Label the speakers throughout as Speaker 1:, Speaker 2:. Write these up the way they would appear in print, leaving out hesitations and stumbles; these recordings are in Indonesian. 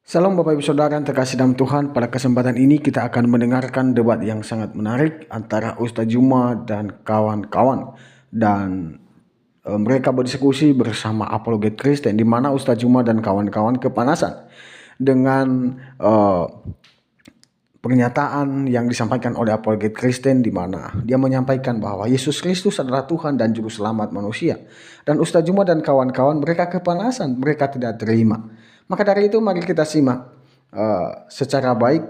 Speaker 1: Salam Bapak Ibu Saudara yang terkasih dalam Tuhan. Pada kesempatan ini kita akan mendengarkan debat yang sangat menarik antara Ustaz Juma dan kawan-kawan. Dan mereka berdiskusi bersama Apologet Kristen, di mana Ustaz Juma dan kawan-kawan kepanasan dengan pernyataan yang disampaikan oleh Apologet Kristen, di mana dia menyampaikan bahwa Yesus Kristus adalah Tuhan dan Juru Selamat manusia. Dan Ustaz Juma dan kawan-kawan mereka kepanasan, mereka tidak terima. Maka dari itu mari kita simak secara baik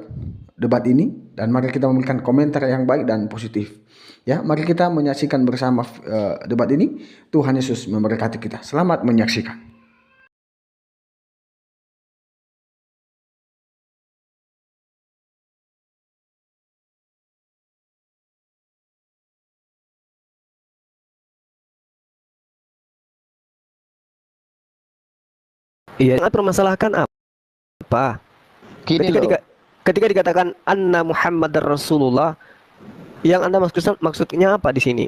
Speaker 1: debat ini, dan mari kita memberikan komentar yang baik dan positif. Ya, mari kita menyaksikan bersama debat ini. Tuhan Yesus memberkati kita. Selamat menyaksikan.
Speaker 2: Iya, jangan permasalahkan apa?
Speaker 3: Gini
Speaker 2: Ketika,
Speaker 3: loh,
Speaker 2: ketika dikatakan anna Muhammad Rasulullah, yang Anda maksudnya apa di sini?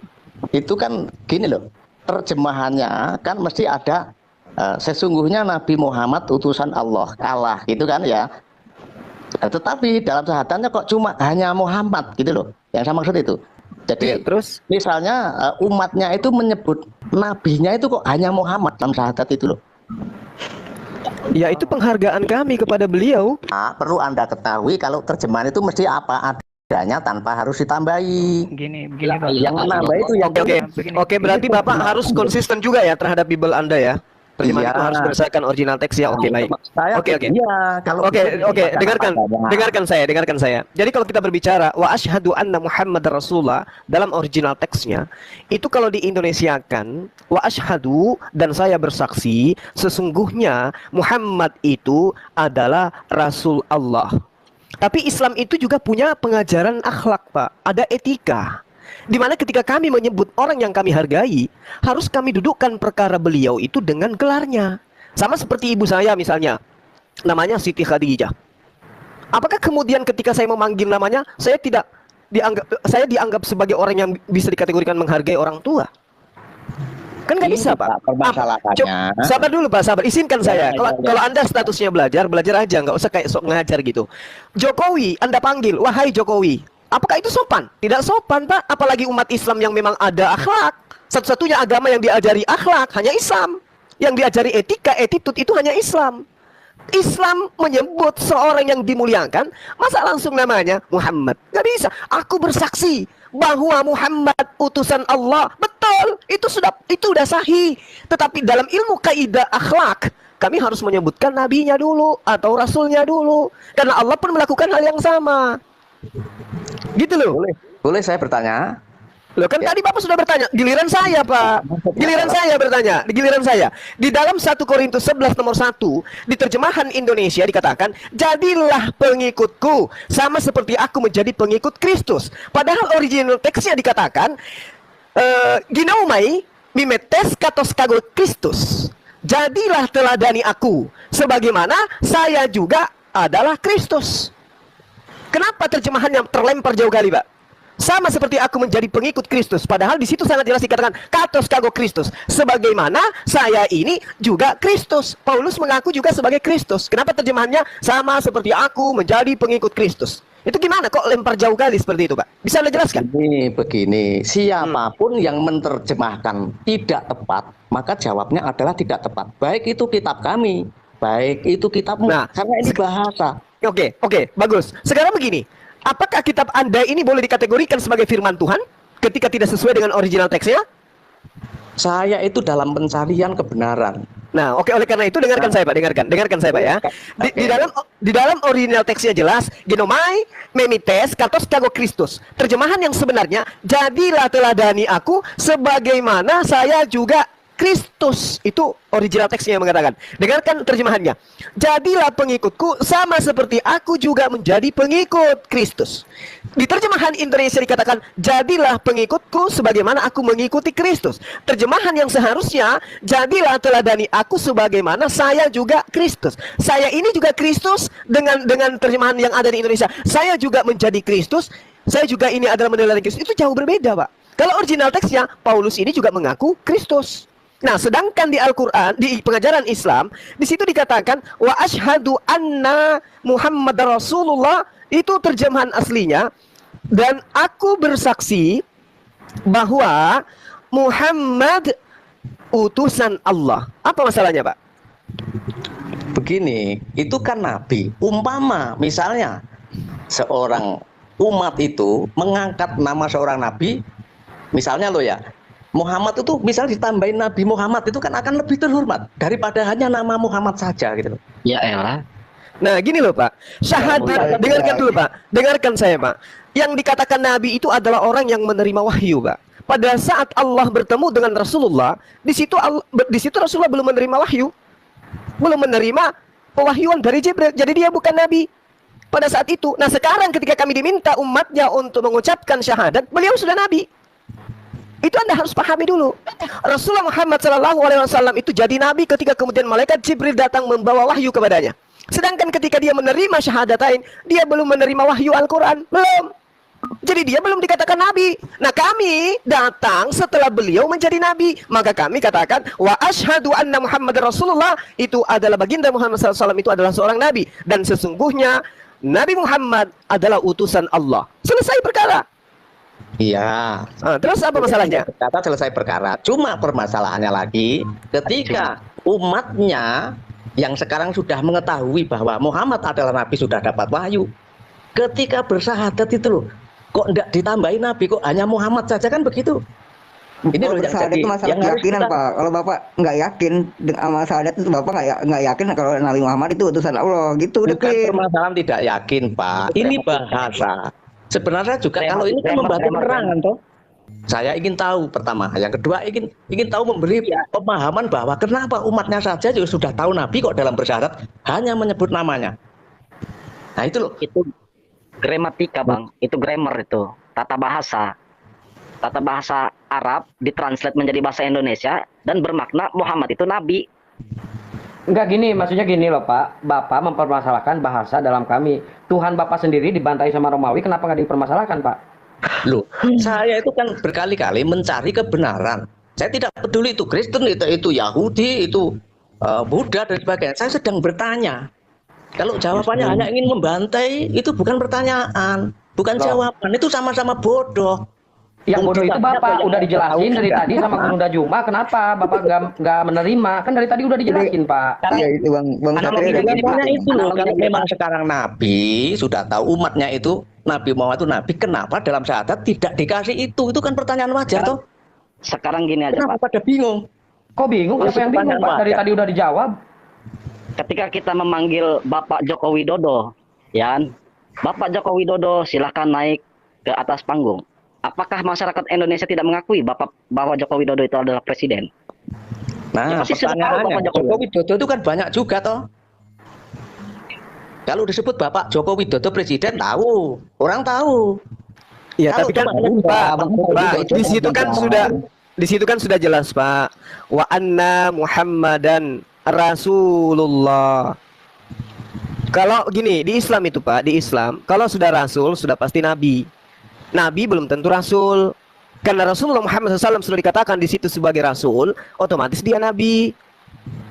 Speaker 3: itu kan gini loh, terjemahannya kan mesti ada sesungguhnya Nabi Muhammad utusan Allah, Allah gitu kan ya. Tetapi dalam syahadatnya kok cuma hanya Muhammad gitu loh. Yang saya maksud itu. Jadi
Speaker 2: Ya, terus
Speaker 3: misalnya umatnya itu menyebut nabinya itu kok hanya Muhammad dalam syahadat itu loh.
Speaker 2: ya itu penghargaan kami kepada beliau.
Speaker 3: Perlu Anda ketahui kalau terjemahan itu mesti apa adanya tanpa harus ditambahi.
Speaker 4: Begini Pak.
Speaker 3: Yang menambah itu yang
Speaker 2: Oke, berarti Bapak harus konsisten juga ya terhadap Bible Anda ya. Terjemahan itu harus berdasarkan original teks ya. Oke, baik. Oke.
Speaker 3: Iya, kalau
Speaker 2: Oke, dengarkan saya. Jadi kalau kita berbicara wa asyhadu anna Muhammad Rasulullah dalam original teksnya, itu kalau di Indonesiakan wa asyhadu dan saya bersaksi sesungguhnya Muhammad itu adalah Rasul Allah. Tapi Islam itu juga punya pengajaran akhlak, Pak. Ada etika. Di mana ketika kami menyebut orang yang kami hargai, harus kami dudukkan perkara beliau itu dengan gelarnya. Sama seperti ibu saya misalnya, namanya Siti Khadijah. Apakah kemudian ketika saya memanggil namanya, saya dianggap sebagai orang yang bisa dikategorikan menghargai orang tua? Kan nggak bisa, Pak.
Speaker 3: Permasalahannya.
Speaker 2: Sabar dulu, Pak, sabar. Izinkan saya. Kalau Anda statusnya belajar aja, nggak usah kayak sok ngajar gitu. Jokowi, Anda panggil, wahai Jokowi. Apakah itu sopan? Tidak sopan, Pak. Apalagi umat Islam yang memang ada akhlak. Satu-satunya agama yang diajari akhlak hanya Islam. Yang diajari etika, attitude itu hanya Islam. Islam menyebut seorang yang dimuliakan, masa langsung namanya Muhammad? Gak bisa. Aku bersaksi bahwa Muhammad utusan Allah. Betul, itu sudah sahih. Tetapi dalam ilmu kaidah akhlak, kami harus menyebutkan nabinya dulu atau rasulnya dulu. Karena Allah pun melakukan hal yang sama. Gitu loh.
Speaker 3: Boleh saya bertanya?
Speaker 2: Loh kan tadi Bapak sudah bertanya, giliran saya, Pak. Giliran saya bertanya, giliran saya. Di dalam 1 Korintus 11 nomor 1, di terjemahan Indonesia dikatakan, "Jadilah pengikutku sama seperti aku menjadi pengikut Kristus." Padahal original teksnya dikatakan, "Ginaumai mimetes katos kago Kristus." Jadilah teladani aku sebagaimana saya juga adalah Kristus. Kenapa terjemahannya terlempar jauh kali, Pak? Sama seperti aku menjadi pengikut Kristus. Padahal di situ sangat jelas dikatakan katos kago Kristus. Sebagaimana saya ini juga Kristus. Paulus mengaku juga sebagai Kristus. Kenapa terjemahannya sama seperti aku menjadi pengikut Kristus? Itu gimana kok lempar jauh kali seperti itu, Pak? Bisa Anda jelaskan?
Speaker 3: Begini, siapapun yang menerjemahkan tidak tepat, maka jawabnya adalah tidak tepat. Baik itu kitab kami, baik itu kitabmu.
Speaker 2: Nah,
Speaker 3: karena ini bahasa.
Speaker 2: Oke, bagus. Sekarang begini, apakah kitab Anda ini boleh dikategorikan sebagai firman Tuhan ketika tidak sesuai dengan original teksnya?
Speaker 3: Saya itu dalam pencarian kebenaran.
Speaker 2: Nah, oke, oleh karena itu dengarkan saya, Pak, dengarkan saya, Pak ya. Di dalam original teksnya jelas, genomai memites katos kago Kristus. Terjemahan yang sebenarnya, jadilah teladani aku sebagaimana saya juga Kristus. Itu original teksnya yang mengatakan. Dengarkan terjemahannya. Jadilah pengikutku sama seperti aku juga menjadi pengikut Kristus. Di terjemahan Indonesia dikatakan, jadilah pengikutku sebagaimana aku mengikuti Kristus. Terjemahan yang seharusnya, jadilah teladani aku sebagaimana saya juga Kristus. Saya ini juga Kristus dengan terjemahan yang ada di Indonesia. Saya juga menjadi Kristus. Saya juga ini adalah meneladani Kristus. Itu jauh berbeda, Pak. Kalau original teksnya, Paulus ini juga mengaku Kristus. Nah, sedangkan di Al-Qur'an, di pengajaran Islam, di situ dikatakan wa asyhadu anna Muhammadar Rasulullah, itu terjemahan aslinya, dan aku bersaksi bahwa Muhammad utusan Allah. Apa masalahnya, Pak?
Speaker 3: Begini, itu kan nabi. Umpama misalnya seorang umat itu mengangkat nama seorang nabi, misalnya lo ya, Muhammad itu misal ditambahin Nabi Muhammad, itu kan akan lebih terhormat daripada hanya nama Muhammad saja gitu.
Speaker 4: Ya elah.
Speaker 2: Nah, gini loh Pak, syahadat, dengarkan dulu Pak, dengarkan saya Pak. Yang dikatakan Nabi itu adalah orang yang menerima wahyu Pak. Pada saat Allah bertemu dengan Rasulullah, di situ Rasulullah belum menerima wahyu, belum menerima pewahyuan dari Jibril, jadi dia bukan Nabi pada saat itu. Nah, sekarang ketika kami diminta umatnya untuk mengucapkan syahadat, beliau sudah Nabi. Itu Anda harus pahami dulu. Rasulullah Muhammad SAW itu jadi Nabi ketika kemudian malaikat Jibril datang membawa wahyu kepadanya. Sedangkan ketika dia menerima syahadatain, dia belum menerima wahyu Al-Quran. Belum. Jadi dia belum dikatakan Nabi. Nah, kami datang setelah beliau menjadi Nabi. Maka kami katakan, wa asyhadu anna Muhammad Rasulullah, itu adalah baginda Muhammad SAW, itu adalah seorang Nabi. Dan sesungguhnya Nabi Muhammad adalah utusan Allah. Selesai perkara.
Speaker 3: Iya.
Speaker 2: Terus apa masalahnya?
Speaker 3: Kata selesai perkara. Cuma permasalahannya lagi, ketika umatnya yang sekarang sudah mengetahui bahwa Muhammad adalah Nabi, sudah dapat wahyu, ketika bersahadat itu loh, kok tidak ditambahin Nabi, kok hanya Muhammad saja, kan begitu? Ini loh yang jadi,
Speaker 5: itu masalah
Speaker 3: yang harus
Speaker 5: keyakinan
Speaker 3: kita...
Speaker 5: Pak. Kalau Bapak nggak yakin dengan syahadat itu, Bapak nggak yakin kalau Nabi Muhammad itu utusan Allah, gitu. Udah
Speaker 3: Bukan
Speaker 5: clear.
Speaker 3: permasalahan tidak yakin Pak, ini bahasa. Sebenarnya juga kalau ini kan membantu penerangan toh. Saya ingin tahu pertama, yang kedua ingin tahu memberi pemahaman bahwa kenapa umatnya saja juga sudah tahu Nabi kok dalam bersyahadat hanya menyebut namanya. Nah itu loh.
Speaker 4: Itu gramatika Bang, itu grammar, itu tata bahasa Arab ditranslate menjadi bahasa Indonesia dan bermakna Muhammad itu Nabi.
Speaker 6: Enggak, gini, maksudnya gini loh Pak, Bapak mempermasalahkan bahasa dalam kami. Tuhan Bapak sendiri dibantai sama Romawi, kenapa nggak dipermasalahkan Pak?
Speaker 3: Loh, saya itu kan berkali-kali mencari kebenaran. Saya tidak peduli itu Kristen, itu Yahudi, itu Buddha dan sebagainya. Saya sedang bertanya. Kalau jawabannya hanya ingin membantai, itu bukan pertanyaan, bukan jawaban. Itu sama-sama bodoh.
Speaker 6: Yang bodoh itu Bapak udah dijelasin dari tadi sama Bung Juma, kenapa Bapak nggak menerima? Kan dari tadi udah dijelasin Pak.
Speaker 5: Iya itu Bang Satria.
Speaker 3: Itu loh, kalau memang sekarang Nabi sudah tahu umatnya itu Nabi Muhammad itu Nabi, kenapa dalam syahadat tidak dikasih itu? Itu kan pertanyaan wajar toh.
Speaker 4: Sekarang gini aja
Speaker 3: Kenapa
Speaker 4: Pak.
Speaker 3: pada bingung?
Speaker 6: Kok bingung? Siapa yang bingung Pak? Dari tadi udah dijawab.
Speaker 4: Ketika kita memanggil Bapak Joko Widodo, ya, Bapak Joko Widodo silahkan naik ke atas panggung. Apakah masyarakat Indonesia tidak mengakui bahwa Joko Widodo itu adalah presiden?
Speaker 3: Nah, pertanyaannya, Joko Widodo itu kan banyak juga toh. Kalau disebut Bapak Joko Widodo presiden, tahu, orang tahu.
Speaker 2: Ya, tapi kan Pak, di situ kan sudah jelas Pak. Wa anna Muhammadan Rasulullah. Kalau gini, di Islam itu Pak, di Islam, kalau sudah Rasul, sudah pasti Nabi. Nabi belum tentu Rasul. Karena Rasulullah Muhammad SAW sudah dikatakan di situ sebagai Rasul, otomatis dia Nabi.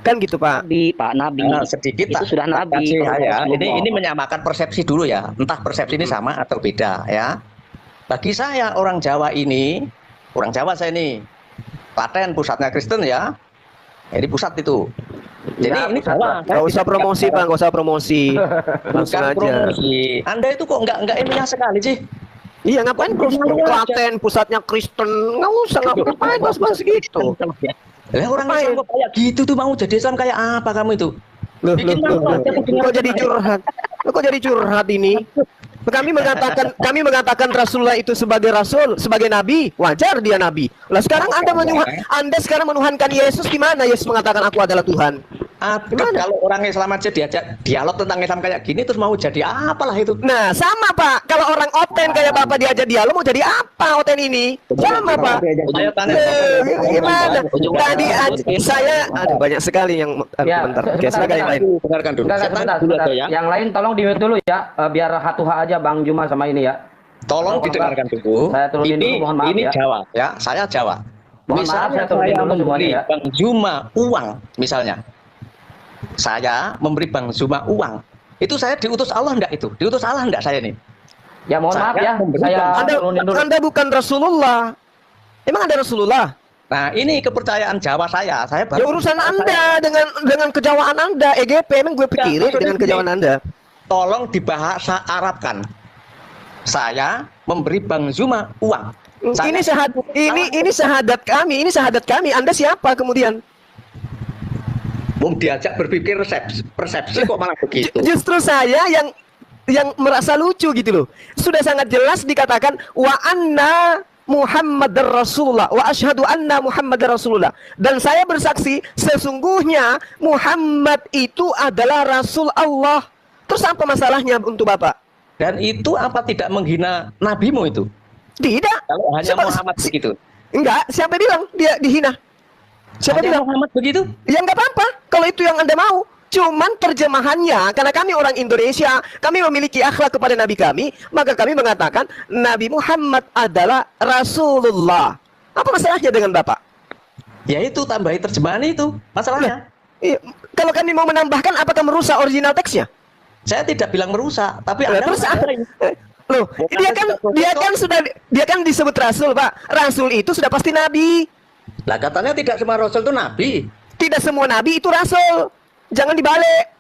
Speaker 2: Kan gitu Pak?
Speaker 4: Nabi.
Speaker 3: Sedikit
Speaker 4: itu sudah Nabi.
Speaker 3: Ya. Ini menyamakan persepsi dulu ya. Entah persepsi ini sama atau beda ya. Bagi saya orang Jawa saya ini, Klaten pusatnya Kristen ya. Jadi pusat itu. Jadi
Speaker 6: Ya,
Speaker 3: ini Jawa.
Speaker 2: Gak usah promosi Pak, gak usah promosi. Langsung
Speaker 3: Bukan
Speaker 2: aja.
Speaker 3: promosi. Anda itu kok nggak ilmiah sekali sih?
Speaker 2: Iya, ngapain Klaten pusatnya Kristen? Nggak usah, ngapain bahas-bahas gitu.
Speaker 3: Lah orang Islam kok kayak gitu tuh, mau jadi Islam kayak apa kamu itu?
Speaker 2: Loh, kok jadi curhat? Kok jadi curhat ini? Kami mengatakan Rasulullah itu sebagai Rasul, sebagai Nabi, wajar dia Nabi. Lah sekarang Anda sekarang menuhankan Yesus, di mana Yesus mengatakan aku adalah Tuhan?
Speaker 3: Kalau orang Islam aja diajak dialog tentang Islam kayak gini, terus mau jadi apalah itu?
Speaker 2: Nah, sama Pak. Kalau orang Oten kayak Bapak diajak dialog, mau jadi apa Oten ini? Sama Pak.
Speaker 3: Saya tanya
Speaker 2: Gimana? Tadi saya banyak sekali yang bentar. Oke, silakan yang lain.
Speaker 3: Dengarkan dulu.
Speaker 6: Sebentar. Yang lain tolong di-mute dulu ya, biar hatuha aja Bang Juma sama ini ya.
Speaker 3: Tolong didengarkan dulu.
Speaker 6: Saya turunin dulu, mohon maaf
Speaker 3: ini
Speaker 6: ya.
Speaker 3: Jawa ya, saya Jawa.
Speaker 6: Mohon maaf,
Speaker 3: Misalnya
Speaker 6: saya turunin
Speaker 3: saya
Speaker 6: dulu semuanya
Speaker 3: memberi
Speaker 6: ya.
Speaker 3: Bang Zuma uang, misalnya. Saya memberi Bang Zuma uang. Itu saya diutus Allah enggak itu? Diutus Allah enggak saya nih?
Speaker 6: Ya mohon maaf ya, saya turunin dulu.
Speaker 2: Anda bukan Rasulullah. Emang ada Rasulullah?
Speaker 3: Nah, ini kepercayaan Jawa saya. Saya
Speaker 2: Ya urusan Anda dengan kejawaan Anda, EGP. Emang gue pikirin
Speaker 3: Nah,
Speaker 2: dengan kejawaan Anda.
Speaker 3: Tolong dibahasa Arabkan. Saya memberi Bang Zuma uang.
Speaker 2: Ini syahadat kami, ini syahadat kami. Anda siapa kemudian?
Speaker 3: Mau diajak berpikir persepsi kok malah begitu.
Speaker 2: Justru saya yang merasa lucu gitu loh. Sudah sangat jelas dikatakan wa anna Muhammadar Rasulullah wa asyhadu anna Muhammadar Rasulullah. Dan saya bersaksi sesungguhnya Muhammad itu adalah Rasul Allah. Terus apa masalahnya untuk Bapak?
Speaker 3: Dan itu apa tidak menghina nabimu itu?
Speaker 2: Tidak.
Speaker 3: Kalau hanya Muhammad begitu.
Speaker 2: Enggak, siapa bilang dia dihina? Siapa
Speaker 3: Hanya
Speaker 2: bilang?
Speaker 3: Muhammad begitu?
Speaker 2: Ya enggak apa-apa kalau itu yang Anda mau. Cuman terjemahannya, karena kami orang Indonesia, kami memiliki akhlak kepada Nabi kami, maka kami mengatakan Nabi Muhammad adalah Rasulullah. Apa masalahnya dengan Bapak?
Speaker 3: Ya itu tambahi terjemahan itu masalahnya.
Speaker 2: Iya, kalau kami mau menambahkan, apakah merusak original teksnya?
Speaker 3: Saya tidak bilang merusak, tapi
Speaker 2: Lah,
Speaker 3: Anda
Speaker 2: terus
Speaker 3: mengajarin.
Speaker 2: loh, dia kan disebut Rasul, Pak. Rasul itu sudah pasti Nabi.
Speaker 3: Lah katanya tidak semua Rasul itu Nabi.
Speaker 2: Tidak semua Nabi itu Rasul. Jangan dibalik.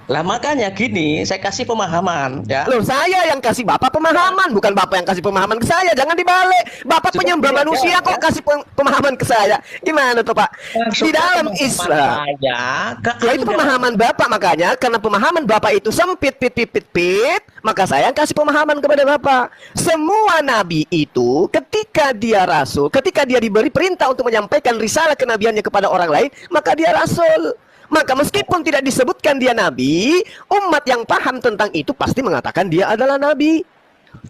Speaker 3: Lah makanya gini, saya kasih pemahaman ya.
Speaker 2: Loh, saya yang kasih Bapak pemahaman, bukan Bapak yang kasih pemahaman ke saya. Jangan dibalik. Bapak
Speaker 3: Cuma
Speaker 2: penyembah
Speaker 3: tidak
Speaker 2: manusia
Speaker 3: jawab,
Speaker 2: kok
Speaker 3: ya.
Speaker 2: kasih pemahaman ke saya. Gimana tuh, Pak? Di dalam Islam. Ya itu pemahaman Bapak, makanya karena pemahaman Bapak itu sempit pit, maka saya kasih pemahaman kepada Bapak. Semua nabi itu ketika dia rasul, ketika dia diberi perintah untuk menyampaikan risalah kenabiannya kepada orang lain, maka dia rasul. Maka meskipun tidak disebutkan dia nabi, umat yang paham tentang itu pasti mengatakan dia adalah nabi.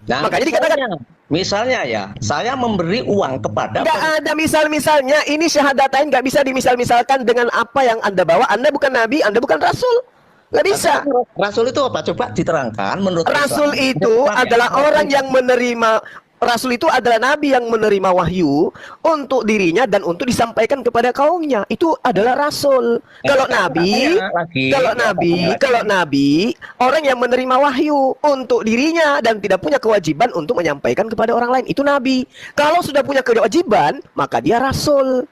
Speaker 3: Nah,
Speaker 2: Makanya dikatakan
Speaker 3: misalnya ya, saya memberi uang kepada
Speaker 2: nggak ada misal-misalnya. Ini syahadatain nggak bisa dimisal-misalkan dengan apa yang Anda bawa. Anda bukan nabi, Anda bukan rasul. Nggak bisa.
Speaker 3: Rasul itu apa? Coba diterangkan menurut
Speaker 2: Rasul
Speaker 3: Islam.
Speaker 2: itu adalah orang yang menerima. Rasul itu adalah nabi yang menerima wahyu untuk dirinya dan untuk disampaikan kepada kaumnya. Itu adalah rasul. Kalau nabi, orang yang menerima wahyu untuk dirinya dan tidak punya kewajiban untuk menyampaikan kepada orang lain. Itu nabi. Kalau sudah punya kewajiban, maka dia rasul.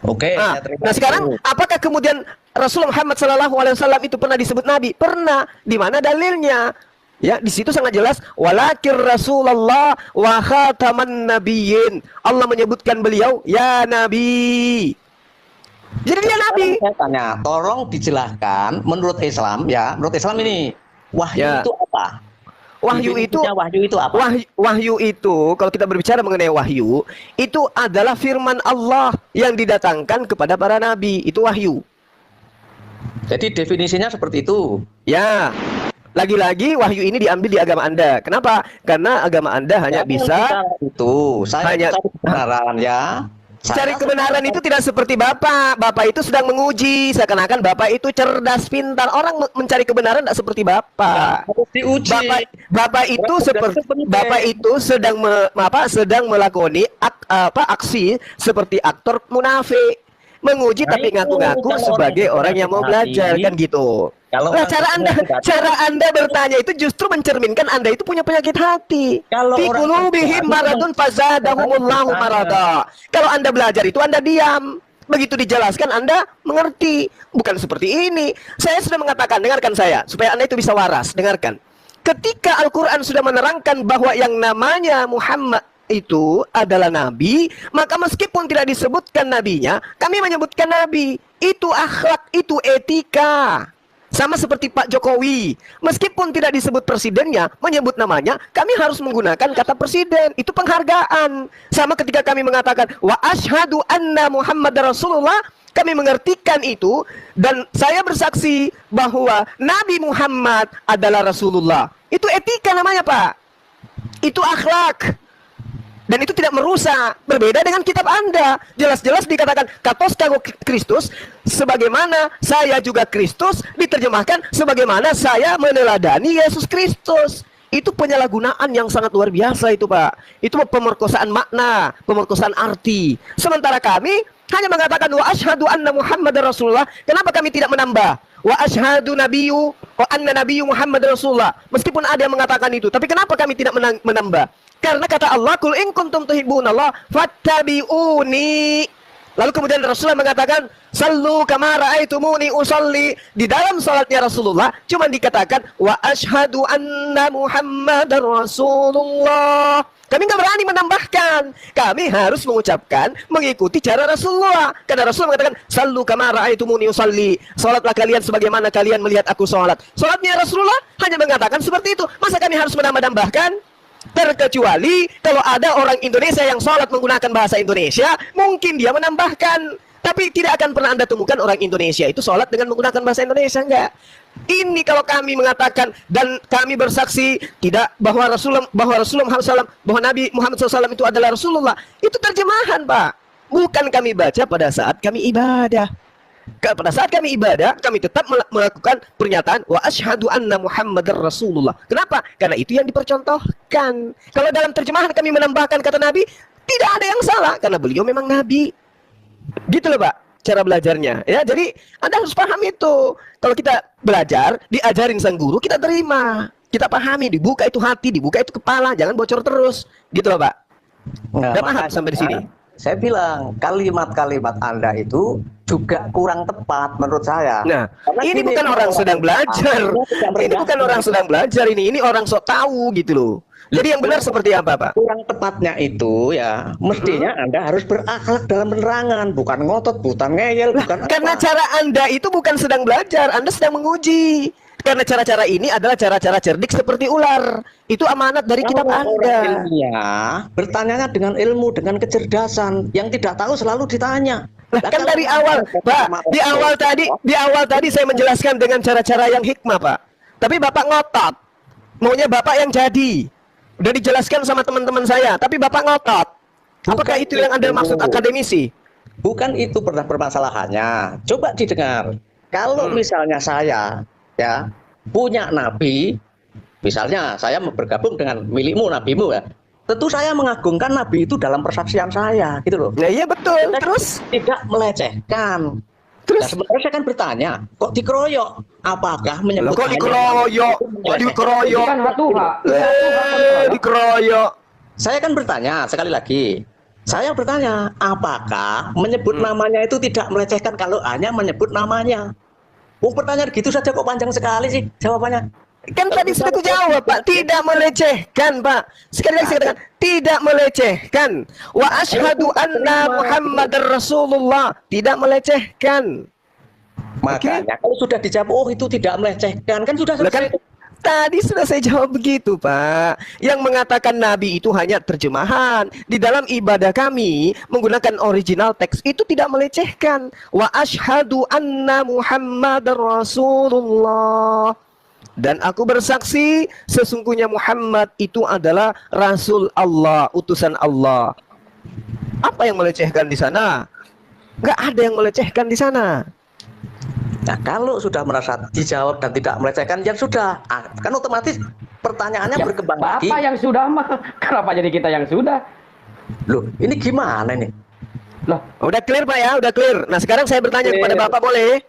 Speaker 3: Oke.
Speaker 2: Nah sekarang apakah kemudian Rasul Muhammad SAW itu pernah disebut nabi? Pernah. Di mana dalilnya? Ya, di situ sangat jelas walakir Rasulullah wa khataman nabiyyin. Allah menyebutkan beliau ya nabi. Jadi dia nabi.
Speaker 3: Saya tanya, tolong dijelaskan menurut Islam ya. Menurut Islam ini wahyu
Speaker 2: Ya.
Speaker 3: itu apa?
Speaker 2: Wahyu itu
Speaker 3: Wahyu itu apa?
Speaker 2: Wahyu itu kalau kita berbicara mengenai wahyu itu adalah firman Allah yang didatangkan kepada para nabi. Itu wahyu.
Speaker 3: Jadi definisinya seperti itu.
Speaker 2: Ya. Lagi-lagi wahyu ini diambil di agama Anda. Kenapa? Karena agama Anda hanya bisa
Speaker 3: itu. Saya
Speaker 2: hanya-
Speaker 3: cari kebenaran ya.
Speaker 2: cari kebenaran itu tidak seperti Bapak. Bapak itu sedang menguji, seakan-akan Bapak itu cerdas, pintar. Orang mencari kebenaran tidak seperti Bapak.
Speaker 3: Harus diuji.
Speaker 2: Bapak itu seperti Bapak itu sedang melakoni aksi seperti aktor munafik. Menguji
Speaker 3: Nah,
Speaker 2: tapi
Speaker 3: itu
Speaker 2: ngaku-ngaku
Speaker 3: kalau
Speaker 2: sebagai orang yang mau
Speaker 3: hati-hati.
Speaker 2: belajar kan gitu.
Speaker 3: Kalau
Speaker 2: Nah,
Speaker 3: orang
Speaker 2: cara Anda bertanya itu justru mencerminkan Anda itu punya penyakit hati.
Speaker 3: Kalau
Speaker 2: Fi
Speaker 3: orang
Speaker 2: qulubihim maradun fazadahumullahu marada. Kalau Anda belajar itu Anda diam. Begitu dijelaskan Anda mengerti. Bukan seperti ini. Saya sudah mengatakan, dengarkan saya supaya Anda itu bisa waras. Dengarkan. Ketika Al-Qur'an sudah menerangkan bahwa yang namanya Muhammad itu adalah nabi, maka meskipun tidak disebutkan nabinya, kami menyebutkan nabi. Itu akhlak, itu etika. Sama seperti Pak Jokowi, meskipun tidak disebut presidennya, menyebut namanya, kami harus menggunakan kata presiden. Itu penghargaan. Sama ketika kami mengatakan wa asyhadu anna Muhammadar Rasulullah, kami mengertikan itu dan saya bersaksi bahwa Nabi Muhammad adalah Rasulullah. Itu etika namanya, Pak. Itu akhlak. Dan itu tidak merusak. Berbeda dengan kitab Anda. Jelas-jelas dikatakan katos kago Kristus, sebagaimana saya juga Kristus, diterjemahkan sebagaimana saya meneladani Yesus Kristus. Itu penyalahgunaan yang sangat luar biasa itu, Pak. Itu pemerkosaan makna, pemerkosaan arti. Sementara kami hanya mengatakan wa asyhadu anna Muhammadar Rasulullah. Kenapa kami tidak menambah wa asyhadu nabiyyu wa anna nabiyyu Muhammadar Rasulullah? Meskipun ada yang mengatakan itu, tapi kenapa kami tidak menambah? Karena kata Allah, "Qul in kuntum tuhibbunallah fattabi'uni." Lalu kemudian Rasulullah mengatakan, "Sallu kama ra'aitumuni usalli." Di dalam salatnya Rasulullah cuma dikatakan wa asyhadu anna Muhammadar Rasulullah. Kami nggak berani menambahkan. Kami harus mengucapkan mengikuti cara Rasulullah. Karena Rasulullah mengatakan, "Sallu kama ra'aitumuni usalli." Salatlah kalian sebagaimana kalian melihat aku salat. Salatnya Rasulullah hanya mengatakan seperti itu. Masa kami harus menambah-nambahkan? Terkecuali kalau ada orang Indonesia yang sholat menggunakan bahasa Indonesia, mungkin dia menambahkan. Tapi tidak akan pernah Anda temukan orang Indonesia itu sholat dengan menggunakan bahasa Indonesia, enggak. Ini kalau kami mengatakan dan kami bersaksi tidak bahwa Rasulullah SAW, bahwa Nabi Muhammad SAW itu adalah Rasulullah, itu terjemahan, Pak. Bukan kami baca pada saat kami ibadah. Pada saat kami ibadah, kami tetap melakukan pernyataan wa asyhadu anna Muhammadar Rasulullah. Kenapa? Karena itu yang dipercontohkan. Kalau dalam terjemahan kami menambahkan kata Nabi, tidak ada yang salah karena beliau memang Nabi. Gitu loh, Pak, cara belajarnya. Ya, jadi Anda harus paham itu. Kalau kita belajar, diajarin sang guru, kita terima. Kita pahami, dibuka itu hati, dibuka itu kepala, jangan bocor terus. Gitu loh, Pak.
Speaker 3: Nah,
Speaker 2: Udah paham sampai di sini?
Speaker 3: Saya bilang kalimat-kalimat Anda itu juga kurang tepat menurut saya.
Speaker 2: Nah,
Speaker 3: Karena
Speaker 2: ini
Speaker 3: gini,
Speaker 2: bukan orang sedang belajar. Ini bukan orang sedang belajar ini orang sok tahu gitu loh. Jadi yang benar seperti apa, Pak?
Speaker 3: Kurang tepatnya itu ya, mestinya Anda harus berakhlak dalam penerangan, bukan ngotot, bukan ngeyel, bukan
Speaker 2: Karena
Speaker 3: apa.
Speaker 2: cara Anda itu bukan sedang belajar, Anda sedang menguji. Karena cara-cara ini adalah cara-cara cerdik seperti ular. Itu amanat dari kitab
Speaker 3: Kalau orang
Speaker 2: Anda.
Speaker 3: ilmiah bertanyanya dengan ilmu, dengan kecerdasan. Yang tidak tahu selalu ditanya.
Speaker 2: Lah, kan dari awal, Pak, di awal tadi saya menjelaskan dengan cara-cara yang hikmah, Pak. Tapi Bapak ngotot. Maunya Bapak yang jadi. Udah dijelaskan sama teman-teman saya, tapi Bapak ngotot. Apakah itu yang Anda maksud akademisi?
Speaker 3: Bukan itu pernah permasalahannya. Coba didengar. Kalau misalnya saya ya punya nabi, misalnya saya bergabung dengan milikmu, nabimu ya. Tentu saya mengagungkan nabi itu dalam persaksian saya, gitu loh.
Speaker 2: Nah, iya betul. Terus
Speaker 3: Tidak melecehkan.
Speaker 2: Terus?
Speaker 3: Nah, sebenarnya saya kan bertanya, kok dikeroyok? Apakah menyebut
Speaker 2: kok dikeroyok? Kok dikeroyok?
Speaker 6: Bukan hatu, Pak.
Speaker 2: Dikeroyok.
Speaker 3: Saya kan bertanya sekali lagi. Saya bertanya, apakah menyebut namanya itu tidak melecehkan kalau hanya menyebut namanya? Pertanyaan gitu saja kok panjang sekali sih jawabannya.
Speaker 2: Kan tadi sudah aku jawab, Pak. Tidak melecehkan, Pak. Sekali lagi saya katakan, tidak melecehkan. Wa asyhadu anna Muhammadar Rasulullah. Tidak melecehkan.
Speaker 3: Makanya kalau sudah dijawab, oh itu tidak melecehkan, kan sudah
Speaker 2: Lah
Speaker 3: selesai.
Speaker 2: kan tadi sudah saya jawab begitu, Pak. Yang mengatakan Nabi itu hanya terjemahan. Di dalam ibadah kami menggunakan original teks itu tidak melecehkan. Wa asyhadu anna Muhammadar Rasulullah. Dan aku bersaksi sesungguhnya Muhammad itu adalah Rasul Allah, utusan Allah. Apa yang melecehkan di sana? Nggak ada yang melecehkan di sana.
Speaker 3: Nah, kalau sudah merasa dijawab dan tidak melecehkan, ya sudah. Kan otomatis pertanyaannya
Speaker 6: Ya,
Speaker 3: berkembang lagi.
Speaker 6: Bapak yang sudah mah, kenapa jadi kita yang sudah?
Speaker 3: Loh, ini gimana nih?
Speaker 6: Loh,
Speaker 2: Udah clear, Pak ya, udah clear. Nah, sekarang saya bertanya kepada Bapak, boleh?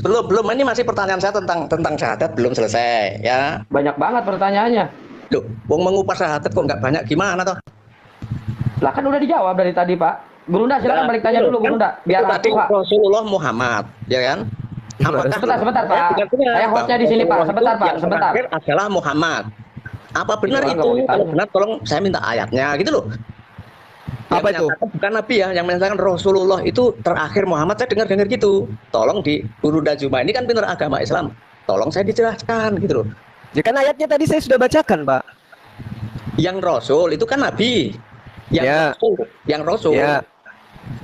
Speaker 3: Belum ini masih pertanyaan saya tentang syahadat belum selesai ya.
Speaker 6: banyak banget pertanyaannya.
Speaker 3: Loh, wong mengupas syahadat kok nggak banyak gimana toh?
Speaker 6: Lah kan udah dijawab dari tadi, Pak. Gurunda silakan balik tanya dulu, Gurunda. Biar
Speaker 3: tadi
Speaker 6: aku, Pak.
Speaker 3: Rasulullah Muhammad, ya kan?
Speaker 6: Sebentar, Pak. Saya hostnya di sini, Pak. Sebentar, Pak.
Speaker 3: Yang
Speaker 6: Sebentar.
Speaker 3: terakhir adalah Muhammad. Apa benar
Speaker 6: Itu orang
Speaker 3: itu?
Speaker 6: nggak boleh
Speaker 3: Kalau
Speaker 6: tanya.
Speaker 3: benar tolong saya minta ayatnya gitu loh. Yang
Speaker 2: Apa itu?
Speaker 3: menyatakan bukan Nabi ya, yang menyatakan Rasulullah itu terakhir Muhammad, saya dengar gitu. Tolong di Gurunda Juma ini kan pinter agama Islam. Tolong saya dijelaskan gitu loh.
Speaker 2: Ya kan ayatnya tadi saya sudah bacakan, Pak.
Speaker 3: Yang Rasul itu kan Nabi.
Speaker 2: Ya.
Speaker 3: Yang Rasul.
Speaker 2: Ya.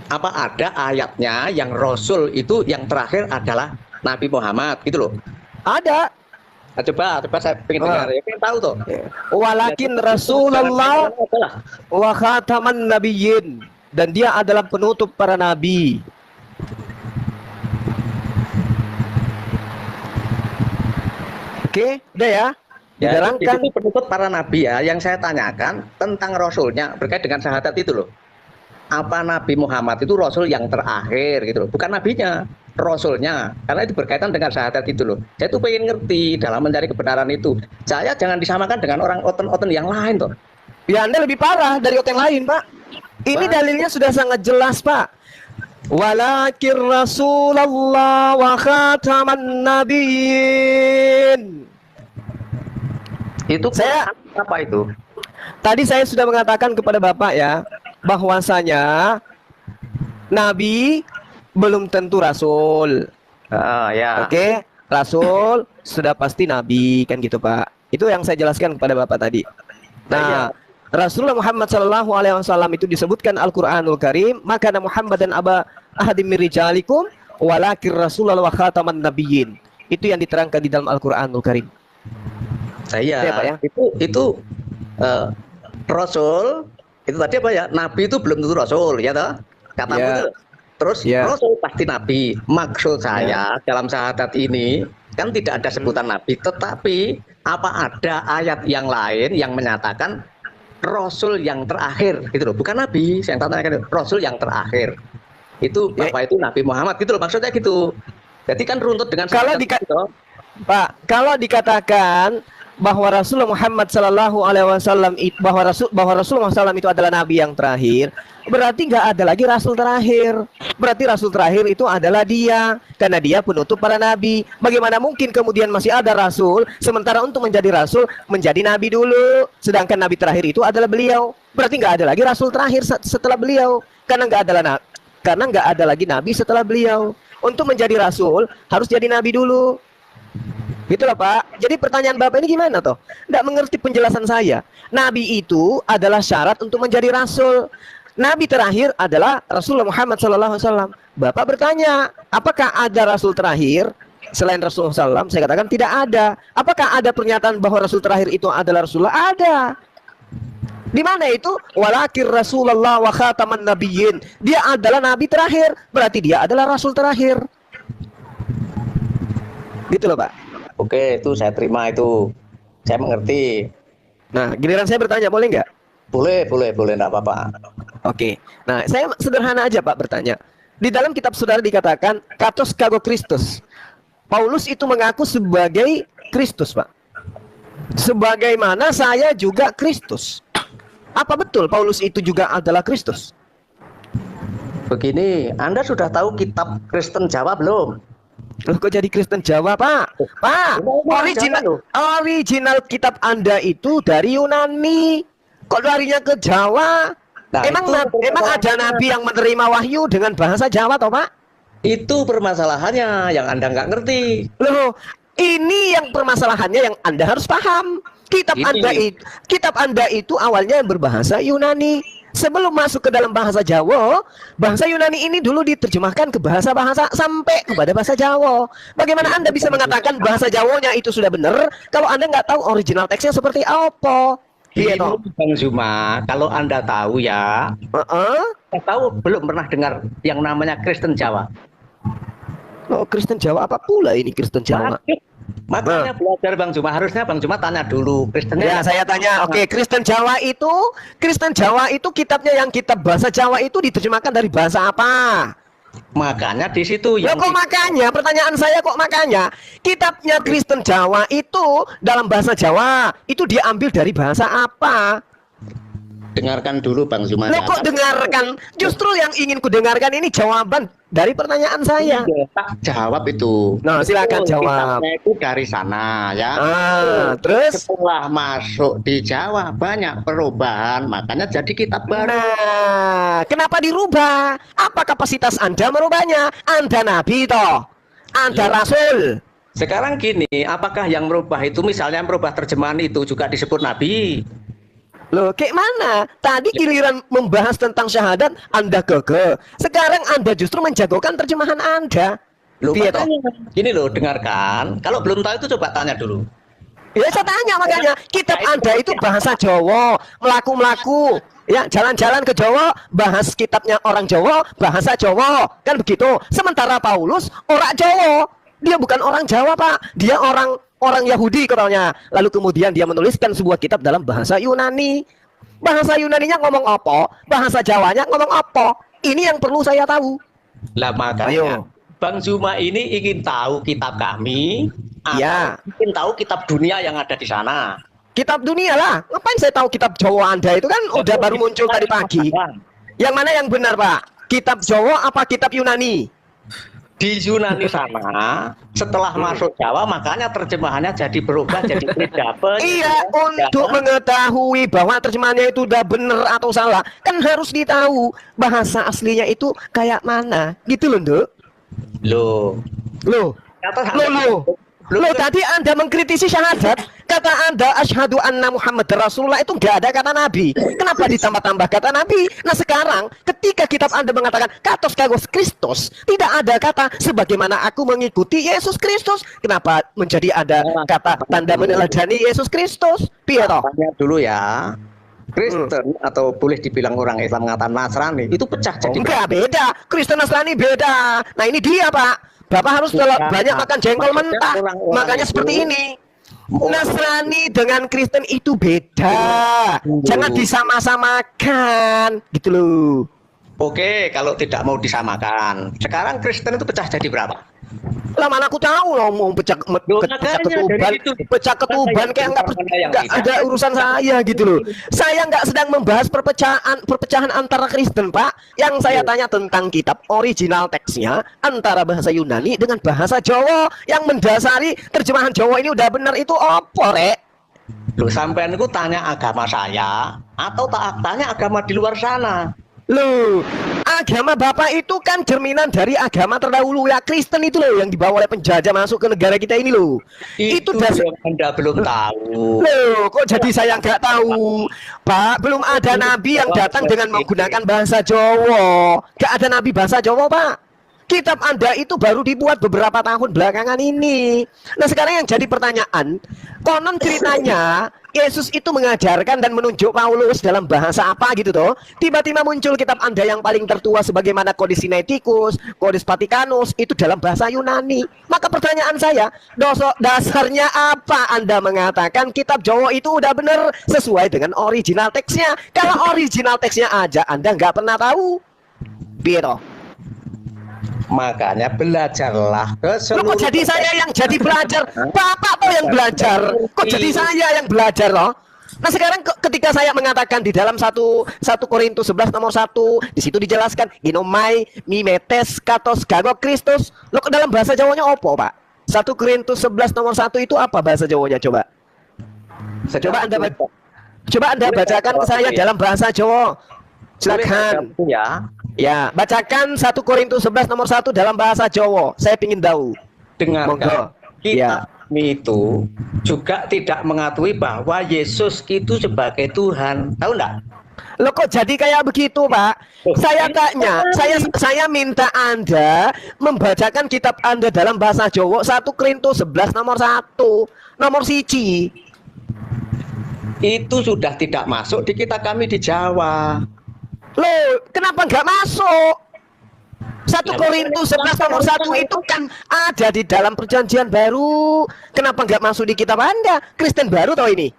Speaker 3: Apa ada ayatnya yang Rasul itu yang terakhir adalah Nabi Muhammad gitu loh.
Speaker 2: Ada.
Speaker 3: Nah, coba saya pengen dengar ya, pengen tahu tuh.
Speaker 2: Walakin Rasulullah wa khataman nabiyyin, dan dia adalah penutup para nabi. Oke, udah ya.
Speaker 3: Ya,
Speaker 2: Diterangkan.
Speaker 3: itu penuntut para nabi ya. Yang saya tanyakan tentang rasulnya berkait dengan syahadat itu loh. Apa Nabi Muhammad itu rasul yang terakhir gitu loh. Bukan nabinya, rasulnya. Karena itu berkaitan dengan syahadat itu loh. Saya tuh pengen ngerti dalam mencari kebenaran itu. Saya jangan disamakan dengan orang oten-oten yang lain toh.
Speaker 2: Ya Anda lebih parah dari yang lain, Pak. Ini
Speaker 3: Pak.
Speaker 2: dalilnya sudah sangat jelas, Pak. Walakin Rasulullah wa khataman nabiyyin.
Speaker 3: Itu
Speaker 2: Saya-
Speaker 3: apa itu?
Speaker 2: Tadi saya sudah mengatakan kepada Bapak ya, bahwasanya Nabi belum tentu Rasul.
Speaker 3: Ya.
Speaker 2: Oke, Rasul sudah pasti Nabi, kan gitu Pak. Itu yang saya jelaskan kepada Bapak tadi. Nah, Rasulullah Muhammad Sallallahu Alaihi Wasallam itu disebutkan Al-Quranul Karim, maka Muhammad dan Aba Ahadim Rijalikum, walakir Rasulullah wa khataman nabiyyin. Itu yang diterangkan di dalam Al-Quranul Karim.
Speaker 3: Saya
Speaker 2: Ya, Pak, ya.
Speaker 3: itu rasul itu tadi apa ya? Nabi itu belum tentu rasul ya toh? Katamu
Speaker 2: Ya.
Speaker 3: itu. Terus
Speaker 2: Ya.
Speaker 3: rasul pasti nabi. Maksud saya dalam syahadat ini kan tidak ada sebutan nabi, tetapi apa ada ayat yang lain yang menyatakan rasul yang terakhir gitu loh, bukan nabi. Saya tanyakan rasul yang terakhir. Itu
Speaker 2: Ya.
Speaker 3: Bapak itu Nabi Muhammad gitu loh, maksudnya gitu. Jadi kan runtut dengan
Speaker 2: Kalau
Speaker 3: syahadat itu.
Speaker 2: Pak, kalau dikatakan bahwa Rasulullah Muhammad Sallallahu Alaihi Wasallam bahwa Rasulullah SAW itu adalah Nabi yang terakhir, berarti nggak ada lagi Rasul terakhir. Berarti Rasul terakhir itu adalah dia, karena dia penutup para Nabi. Bagaimana mungkin kemudian masih ada Rasul, sementara untuk menjadi Rasul menjadi Nabi dulu, sedangkan Nabi terakhir itu adalah beliau. Berarti nggak ada lagi Rasul terakhir setelah beliau, karena nggak ada lagi Nabi setelah beliau. Untuk menjadi Rasul harus jadi Nabi dulu. Gitu lah Pak. Jadi pertanyaan Bapak ini gimana toh? Nggak mengerti penjelasan saya. Nabi itu adalah syarat untuk menjadi Rasul. Nabi terakhir adalah Rasulullah Muhammad SAW. Bapak bertanya, apakah ada Rasul terakhir selain Rasulullah SAW? Saya katakan tidak ada. Apakah ada pernyataan bahwa Rasul terakhir itu adalah Rasulullah? Ada. Di mana itu? Walakir Rasulullah wa khataman nabiyyin. Dia adalah Nabi terakhir. Berarti dia adalah Rasul terakhir. Gitu loh Pak.
Speaker 3: Oke, itu saya terima itu. Saya mengerti.
Speaker 2: Nah, giliran saya bertanya, boleh nggak?
Speaker 3: Boleh, enggak apa-apa.
Speaker 2: Oke. Nah, saya sederhana aja Pak bertanya. Di dalam kitab saudara dikatakan, katos kago Kristus. Paulus itu mengaku sebagai Kristus, Pak. Sebagaimana saya juga Kristus. Apa betul Paulus itu juga adalah Kristus?
Speaker 3: Begini, Anda sudah tahu kitab Kristen Jawa belum?
Speaker 2: Loh, kok jadi Kristen Jawa, Pak? Pak, original kitab Anda itu dari Yunani. Kok larinya ke Jawa?
Speaker 3: Nah,
Speaker 2: emang ada nabi yang menerima wahyu dengan bahasa Jawa, toh, Pak?
Speaker 3: Itu permasalahannya yang Anda nggak ngerti.
Speaker 2: Loh, ini yang permasalahannya yang Anda harus paham. Kitab Anda itu awalnya berbahasa Yunani. Sebelum masuk ke dalam bahasa Jawa, bahasa Yunani ini dulu diterjemahkan ke bahasa-bahasa sampai kepada bahasa Jawa. Bagaimana Anda bisa mengatakan bahasa Jawanya itu sudah benar kalau Anda nggak tahu original teksnya seperti apa?
Speaker 3: Ini Bang Zuma, kalau Anda tahu ya, saya tahu belum pernah dengar yang namanya Kristen Jawa.
Speaker 2: Oh, Kristen Jawa apa pula ini Kristen Jawa?
Speaker 3: Makanya belajar Bang Zuma, harusnya Bang Zuma tanya dulu Kristennya.
Speaker 2: Ya, saya tanya. Oke, Kristen Jawa itu kitabnya yang kitab bahasa Jawa itu diterjemahkan dari bahasa apa?
Speaker 3: Makanya di situ
Speaker 2: Ya, kok makanya? Pertanyaan saya kok makanya? Kitabnya Kristen Jawa itu dalam bahasa Jawa itu diambil dari bahasa apa?
Speaker 3: dengarkan dulu Bang Zuma.
Speaker 2: Loh, kok dengarkan? Justru yang ingin ku dengarkan ini jawaban dari pertanyaan saya.
Speaker 3: Tak jawab itu.
Speaker 2: Nah, silakan jawab.
Speaker 3: Kitabnya itu dari sana ya.
Speaker 2: Terus
Speaker 3: setelah masuk di Jawa banyak perubahan, makanya jadi kitab baru.
Speaker 2: Nah, kenapa dirubah? Apa kapasitas Anda merubahnya? Anda nabi toh. Anda rasul.
Speaker 3: Sekarang gini, apakah yang merubah itu misalnya merubah terjemahan itu juga disebut nabi?
Speaker 2: Loh, kayak mana? Tadi giliran membahas tentang syahadat, Anda keke. Sekarang Anda justru menjagokan terjemahan Anda.
Speaker 3: Loh, gini loh, dengarkan. Kalau belum tahu itu coba tanya dulu.
Speaker 2: Ya, saya tanya makanya. Kitab Anda itu bahasa Jawa, melaku-melaku. Ya, jalan-jalan ke Jawa, bahas kitabnya orang Jawa, bahasa Jawa. Kan begitu. Sementara Paulus, orang Jawa. Dia bukan orang Jawa, Pak. Dia orang Yahudi katanya. Lalu kemudian dia menuliskan sebuah kitab dalam bahasa Yunani. Bahasa Yunaninya ngomong apa? Bahasa Jawanya ngomong apa? Ini yang perlu saya tahu.
Speaker 7: Lah makanya Bang Zuma ini ingin tahu kitab kami,
Speaker 2: Iya.
Speaker 7: ingin tahu kitab dunia yang ada di sana.
Speaker 2: Kitab dunia lah. Ngapain saya tahu kitab Jawa Anda itu kan udah baru muncul tadi pagi. Yang mana yang benar, Pak? Kitab Jawa apa kitab Yunani?
Speaker 7: Di Yunani sana, setelah masuk Jawa, makanya terjemahannya jadi berubah jadi tidak benar.
Speaker 2: Iya, untuk mengetahui bahwa terjemahannya itu udah benar atau salah, kan harus ditahu bahasa aslinya itu kayak mana, gitu loh, Nduk. Loh, tadi Anda mengkritisi syahadat, kata Anda asyhadu anna Muhammad Rasulullah itu nggak ada kata Nabi. Kenapa ditambah-tambah kata Nabi? Nah sekarang ketika kitab Anda mengatakan katos kagos Kristus, tidak ada kata sebagaimana aku mengikuti Yesus Kristus. Kenapa menjadi ada kata tanda meneladani Yesus Kristus? Piye toh?
Speaker 7: Tanya dulu ya. Kristen atau boleh dibilang orang Islam mengatakan Nasrani itu pecah jadi
Speaker 2: enggak, beda. Kristen Nasrani beda. Nah ini dia, Pak. Bapak harus banyak makan jengkol mentah. Makanya seperti ini. Nasrani dengan Kristen itu beda. Jangan disama-samakan, gitu loh.
Speaker 7: Oke, kalau tidak mau disamakan. Sekarang Kristen itu pecah jadi berapa?
Speaker 2: Lah mana aku tahu loh mau pecah ketuban kayak nggak ada urusan saya gitu loh. Saya nggak sedang membahas perpecahan antara Kristen, Pak. Yang saya tanya tentang kitab original teksnya antara bahasa Yunani dengan bahasa Jawa yang mendasari terjemahan Jawa ini udah benar itu apa, Rek?
Speaker 7: Loh, sampean itu tanya agama saya atau tak tanya agama di luar sana?
Speaker 2: Loh, agama Bapak itu kan cerminan dari agama terdahulu ya, Kristen itu loh yang dibawa oleh penjajah masuk ke negara kita ini loh. Itu
Speaker 7: yang Anda belum tahu.
Speaker 2: Loh, kok jadi saya nggak tahu, Pak? Belum ada nabi yang datang dengan menggunakan bahasa Jawa. Nggak ada nabi bahasa Jawa, Pak. Kitab Anda itu baru dibuat beberapa tahun belakangan ini. Nah sekarang yang jadi pertanyaan, konon ceritanya Yesus itu mengajarkan dan menunjuk Paulus dalam bahasa apa gitu toh. Tiba-tiba muncul kitab Anda yang paling tertua sebagaimana Codex Sinaiticus, Codex Vaticanus itu dalam bahasa Yunani. Maka pertanyaan saya, dasarnya apa Anda mengatakan kitab Jawa itu udah benar sesuai dengan original teksnya? Kalau original teksnya aja Anda nggak pernah tahu. Biro.
Speaker 7: Makanya belajarlah ke
Speaker 2: Kok
Speaker 7: seluruh.
Speaker 2: jadi saya yang jadi belajar? Bapak tuh yang belajar. Kok jadi saya yang belajar loh? Nah sekarang ketika saya mengatakan di dalam 1 Korintus 11 nomor 1 di situ dijelaskan inomai mimetes katos gago Kristus. Lo ke dalam bahasa Jawanya opo, Pak? 1 Korintus 11 nomor 1 itu apa bahasa Jawanya coba? Coba Anda bacakan ke saya dalam bahasa Jawa. Silakan. Ya, bacakan 1 Korintus 11 nomor 1 dalam bahasa Jawa. Saya ingin tahu.
Speaker 7: Dengarkan. Kita itu juga tidak mengakui bahwa Yesus itu sebagai Tuhan. Tahu enggak?
Speaker 2: Loh kok jadi kayak begitu, Pak? Saya tanya, saya minta Anda membacakan kitab Anda dalam bahasa Jawa 1 Korintus 11 nomor 1, nomor 1.
Speaker 7: Itu sudah tidak masuk di kitab kami di Jawa.
Speaker 2: Loh, kenapa nggak masuk? 1 Korintus 11 nomor 1 itu kan ada di dalam perjanjian baru. Kenapa nggak masuk di kitab Anda? Kristen baru tau ini?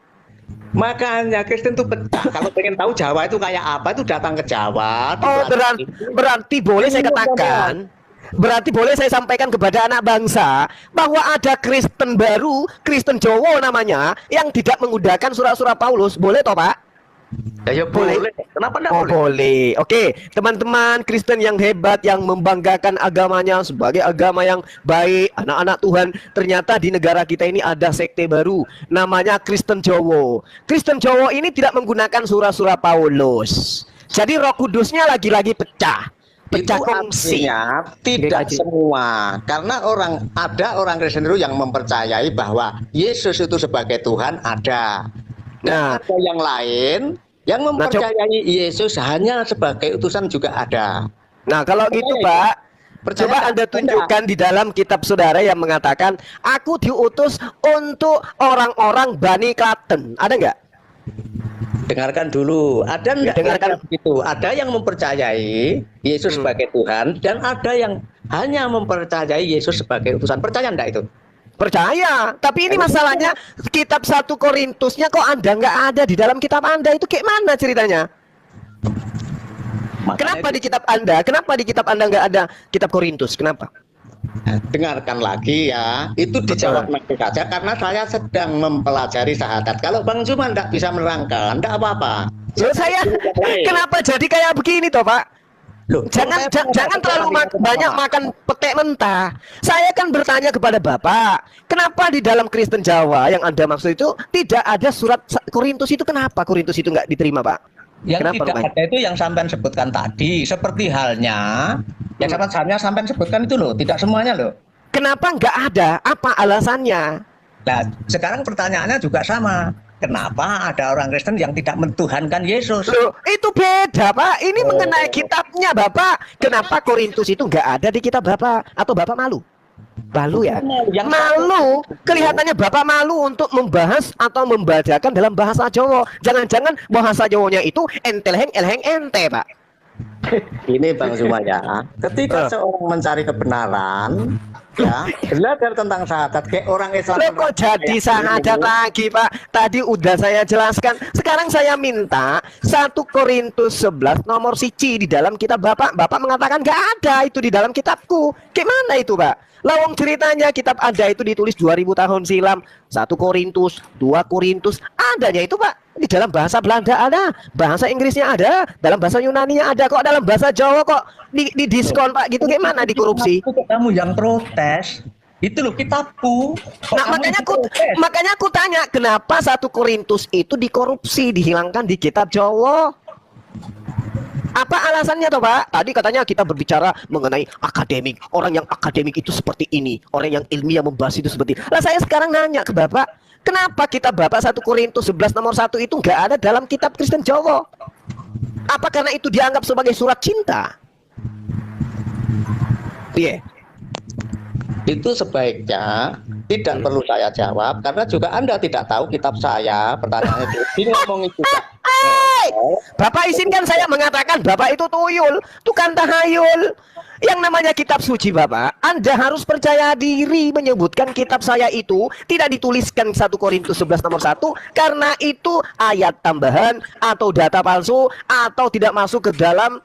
Speaker 7: Makanya Kristen itu pecah. Kalau pengen tahu Jawa itu kayak apa, itu datang ke Jawa.
Speaker 2: Oh, berarti boleh saya katakan, berarti boleh saya sampaikan kepada anak bangsa bahwa ada Kristen baru, Kristen Jawa namanya, yang tidak menggunakan surat-surat Paulus. Boleh toh, Pak?
Speaker 7: Ya boleh. Kenapa enggak boleh?
Speaker 2: Boleh. Oke, teman-teman Kristen yang hebat yang membanggakan agamanya sebagai agama yang baik, anak-anak Tuhan, ternyata di negara kita ini ada sekte baru namanya Kristen Jawa. Kristen Jawa ini tidak menggunakan surat-surat Paulus. Jadi Roh Kudusnya lagi-lagi pecah kongsi.
Speaker 7: Tidak semua, karena ada orang Kristen itu yang mempercayai bahwa Yesus itu sebagai Tuhan ada. Nah, ada yang lain yang mempercayai Yesus hanya sebagai utusan juga ada.
Speaker 2: Nah, kalau gitu, Pak, coba Anda tunjukkan di dalam kitab saudara yang mengatakan, aku diutus untuk orang-orang Bani Klaten. Ada nggak?
Speaker 7: Dengarkan dulu. Ada enggak?
Speaker 2: Dengarkan
Speaker 7: begitu. Ada yang mempercayai Yesus sebagai Tuhan dan ada yang hanya mempercayai Yesus sebagai utusan. Percaya enggak itu?
Speaker 2: Percaya, tapi ini masalahnya kitab 1 Korintusnya kok Anda nggak ada di dalam kitab Anda, itu kayak mana ceritanya?
Speaker 7: Makanya
Speaker 2: Kenapa di kitab Anda? Kenapa di kitab Anda nggak ada kitab Korintus? Kenapa?
Speaker 7: dengarkan lagi ya, itu dijawab nanti saja karena saya sedang mempelajari syahadat. Kalau Bang Juma enggak bisa menerangkan, enggak apa-apa.
Speaker 2: Loh, saya kenapa jadi kayak begini toh Pak?
Speaker 7: Loh,
Speaker 2: Jangan terlalu banyak makan petek mentah. Saya kan bertanya kepada Bapak, kenapa di dalam Kristen Jawa yang Anda maksud itu tidak ada surat Korintus itu? Kenapa Korintus itu nggak diterima, Pak?
Speaker 7: Yang
Speaker 2: Kenapa,
Speaker 7: tidak
Speaker 2: Pak?
Speaker 7: ada itu yang sampean sebutkan tadi, seperti halnya yang sampean sebutkan itu loh, tidak semuanya loh.
Speaker 2: Kenapa nggak ada? Apa alasannya?
Speaker 7: Nah, sekarang pertanyaannya juga sama. Kenapa ada orang Kristen yang tidak mentuhankan Yesus?
Speaker 2: Loh, itu beda, Pak. Ini mengenai kitabnya, Bapak. Kenapa Korintus itu nggak ada di kitab Bapak? Atau Bapak malu? Malu ya? Malu. Kelihatannya Bapak malu untuk membahas atau membacakan dalam bahasa Jawa. Jangan-jangan bahasa Jawanya itu entelheng elheng ente, Pak.
Speaker 7: Ini Bang Zumaya, ketika seorang mencari kebenaran, ya belajar tentang syahadat, kayak orang Islam.
Speaker 2: Loh, kok jadi syahadat lagi, Pak? Tadi udah saya jelaskan. Sekarang saya minta 1 Korintus 11 nomor siji di dalam kitab Bapak. Bapak mengatakan nggak ada itu di dalam kitabku. Gimana itu, Pak? Lawang ceritanya kitab Anda itu ditulis 2000 tahun silam. 1 Korintus, 2 Korintus, adanya itu, Pak. Di dalam bahasa Belanda ada, bahasa Inggrisnya ada, dalam bahasa Yunaninya ada. Kok dalam bahasa Jawa kok di diskon, Pak? Gitu gimana dikorupsi?
Speaker 7: Kamu yang protes. Itu loh kitabku.
Speaker 2: Nah, makanya aku tanya, kenapa 1 Korintus itu dikorupsi, dihilangkan di kitab Jawa? Apa alasannya toh, Pak? Tadi katanya kita berbicara mengenai akademik. Orang yang akademik itu seperti ini. Orang yang ilmiah membahas itu seperti ini. Lah saya sekarang nanya ke Bapak, kenapa kitab Bapak 1 Korintus 11 nomor 1 itu nggak ada dalam kitab Kristen Jawa? Apa karena itu dianggap sebagai surat cinta? Iya.
Speaker 7: Itu sebaiknya tidak perlu saya jawab karena juga Anda tidak tahu kitab saya. Pertanyaannya itu ngomong itu.
Speaker 2: Bapak izinkan saya mengatakan Bapak itu tuyul, tukang tahayul. Yang namanya kitab suci, Bapak, Anda harus percaya diri menyebutkan kitab saya itu tidak dituliskan 1 Korintus 11 nomor 1 karena itu ayat tambahan atau data palsu atau tidak masuk ke dalam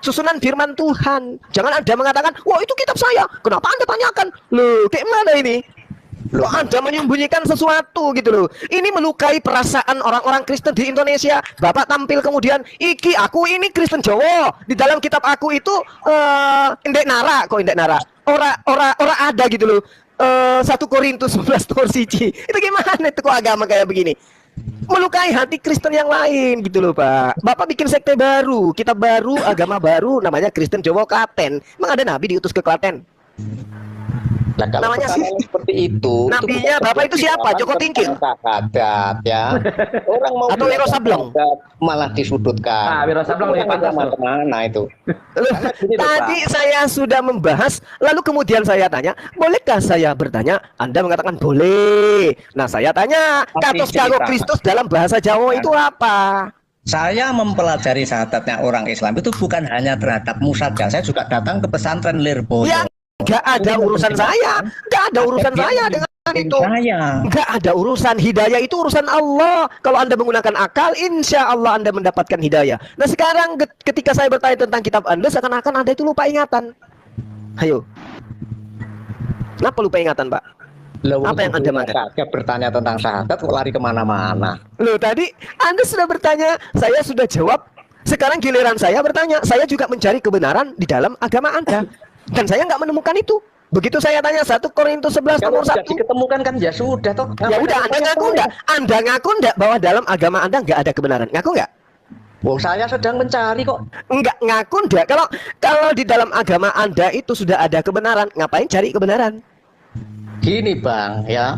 Speaker 2: susunan firman Tuhan. Jangan Anda mengatakan, wah itu kitab saya. Kenapa Anda tanyakan? Loh, kayak mana ini? Loh, Anda menyembunyikan sesuatu gitu loh. Ini melukai perasaan orang-orang Kristen di Indonesia. Bapak tampil kemudian, iki aku ini Kristen Jawa. Di dalam kitab aku itu indek nara, kok indek nara. Ora ada gitu loh. 1 Korintus 11 nomor siji. Itu gimana itu kok agama kayak begini? Melukai hati Kristen yang lain gitu loh, Pak. Bapak bikin sekte baru, kitab baru, agama baru namanya Kristen Jawa Klaten. Emang ada nabi diutus ke Klaten?
Speaker 7: Nah, kalau
Speaker 2: namanya
Speaker 7: seperti itu,
Speaker 2: nabinya Bapak itu siapa? Joko Tingkir?
Speaker 7: Syahadat ya. Orang mau
Speaker 2: atau Wiro Sableng?
Speaker 7: Malah disudutkan.
Speaker 6: Ah, Wiro Sableng lebih pantas
Speaker 7: mana itu?
Speaker 2: Tadi saya sudah membahas, lalu kemudian saya tanya, bolehkah saya bertanya? Anda mengatakan boleh. Nah, saya tanya, katos karo Kristus dalam bahasa Jawa itu apa?
Speaker 7: Saya mempelajari syahadatnya orang Islam itu bukan hanya terhadapmu saja. Saya juga datang ke pesantren Lirboyo.
Speaker 2: Ya, nggak ada urusan saya. Nggak ada urusan saya dengan itu. Nggak ada urusan. Hidayah itu urusan Allah. Kalau Anda menggunakan akal, insya Allah Anda mendapatkan hidayah. Nah, sekarang ketika saya bertanya tentang kitab Anda, seakan-akan Anda itu lupa ingatan. Ayo. Kenapa lupa ingatan, Pak? Apa yang Anda makan?
Speaker 7: Saya bertanya tentang syahadat kok lari kemana-mana.
Speaker 2: Loh, tadi Anda sudah bertanya, saya sudah jawab. Sekarang giliran saya bertanya. Saya juga mencari kebenaran di dalam agama Anda. Dan saya nggak menemukan itu. Begitu saya tanya 1 Korintus 11 nomor 1.
Speaker 7: Diketemukan kan ya sudah toh.
Speaker 2: Ya udah, Anda ngaku enggak? Anda ngaku enggak bahwa dalam agama Anda enggak ada kebenaran? Ngaku enggak?
Speaker 7: Wong saya sedang mencari kok.
Speaker 2: Enggak, ngaku enggak? Kalau di dalam agama Anda itu sudah ada kebenaran, ngapain cari kebenaran?
Speaker 7: Gini Bang ya,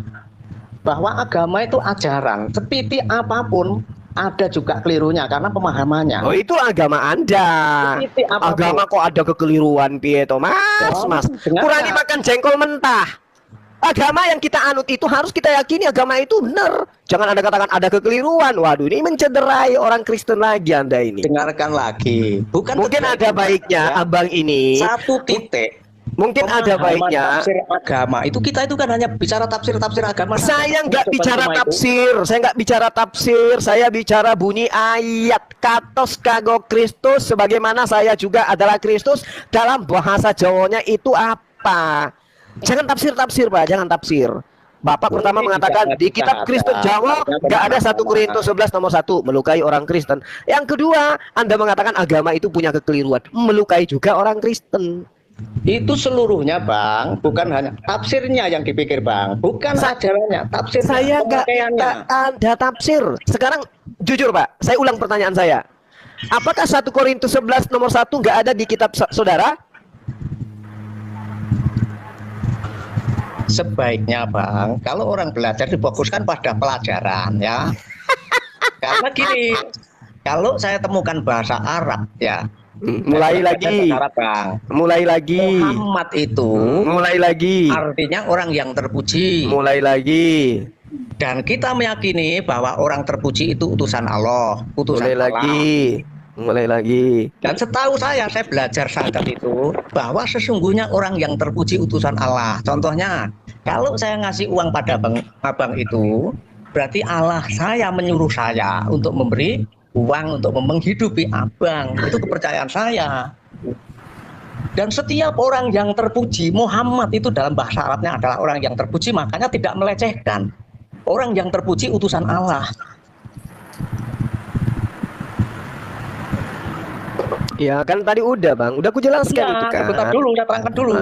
Speaker 7: bahwa agama itu ajaran, seperti apapun ada juga kelirunya karena pemahamannya.
Speaker 2: Oh, itu agama Anda. Agama kok ada kekeliruan piye to, Mas? Kurangi makan jengkol mentah. Agama yang kita anut itu harus kita yakini agama itu benar. Jangan Anda katakan ada kekeliruan. Waduh, ini mencederai orang Kristen lagi Anda ini.
Speaker 7: Dengarkan lagi. Bukan
Speaker 2: mungkin ada baiknya
Speaker 7: ya.
Speaker 2: Abang ini
Speaker 7: Satu titik
Speaker 2: Mungkin ada
Speaker 7: pemahaman
Speaker 2: baiknya.
Speaker 7: tafsir agama itu kita itu kan hanya bicara tafsir agama.
Speaker 2: Saya nggak bicara
Speaker 7: Cuma itu.
Speaker 2: tafsir, saya nggak bicara tafsir, saya bicara bunyi ayat. Katos kago Kristus, sebagaimana saya juga adalah Kristus, dalam bahasa Jawanya itu apa? Jangan tafsir-tafsir, Pak, jangan tafsir. Bapak pertama mengatakan di kitab Kristen Jawa nggak ada 1 Korintus 11 nomor 1 melukai orang Kristen. Yang kedua, Anda mengatakan agama itu punya kekeliruan, melukai juga orang Kristen.
Speaker 7: Itu seluruhnya, Bang, bukan hanya tafsirnya yang dipikir, Bang, bukan ajarannya, tafsir.
Speaker 2: Saya nggak ada tafsir. Sekarang jujur, Pak, saya ulang pertanyaan saya. Apakah 1 Korintus 11 nomor 1 nggak ada di kitab saudara?
Speaker 7: Sebaiknya, Bang, kalau orang belajar difokuskan pada pelajaran, ya. Karena gini, kalau saya temukan bahasa Arab, ya.
Speaker 2: Mulai lagi.
Speaker 7: Arab, Bang.
Speaker 2: Mulai lagi.
Speaker 7: Muhammad itu
Speaker 2: Mulai lagi.
Speaker 7: artinya orang yang terpuji.
Speaker 2: Mulai lagi.
Speaker 7: Dan kita meyakini bahwa orang terpuji itu utusan Allah, utusan
Speaker 2: Mulai
Speaker 7: Allah.
Speaker 2: lagi. Mulai lagi.
Speaker 7: Dan setahu saya belajar syahadat itu bahwa sesungguhnya orang yang terpuji utusan Allah. Contohnya, kalau saya ngasih uang pada abang itu, berarti Allah saya menyuruh saya untuk memberi uang untuk menghidupi abang. Itu kepercayaan saya. Dan setiap orang yang terpuji, Muhammad itu dalam bahasa Arabnya adalah orang yang terpuji, makanya tidak melecehkan. Orang yang terpuji utusan Allah.
Speaker 2: Ya kan tadi udah, Bang, udah aku jelaskan itu kan.
Speaker 7: Bentar dulu, saya terangkan dulu.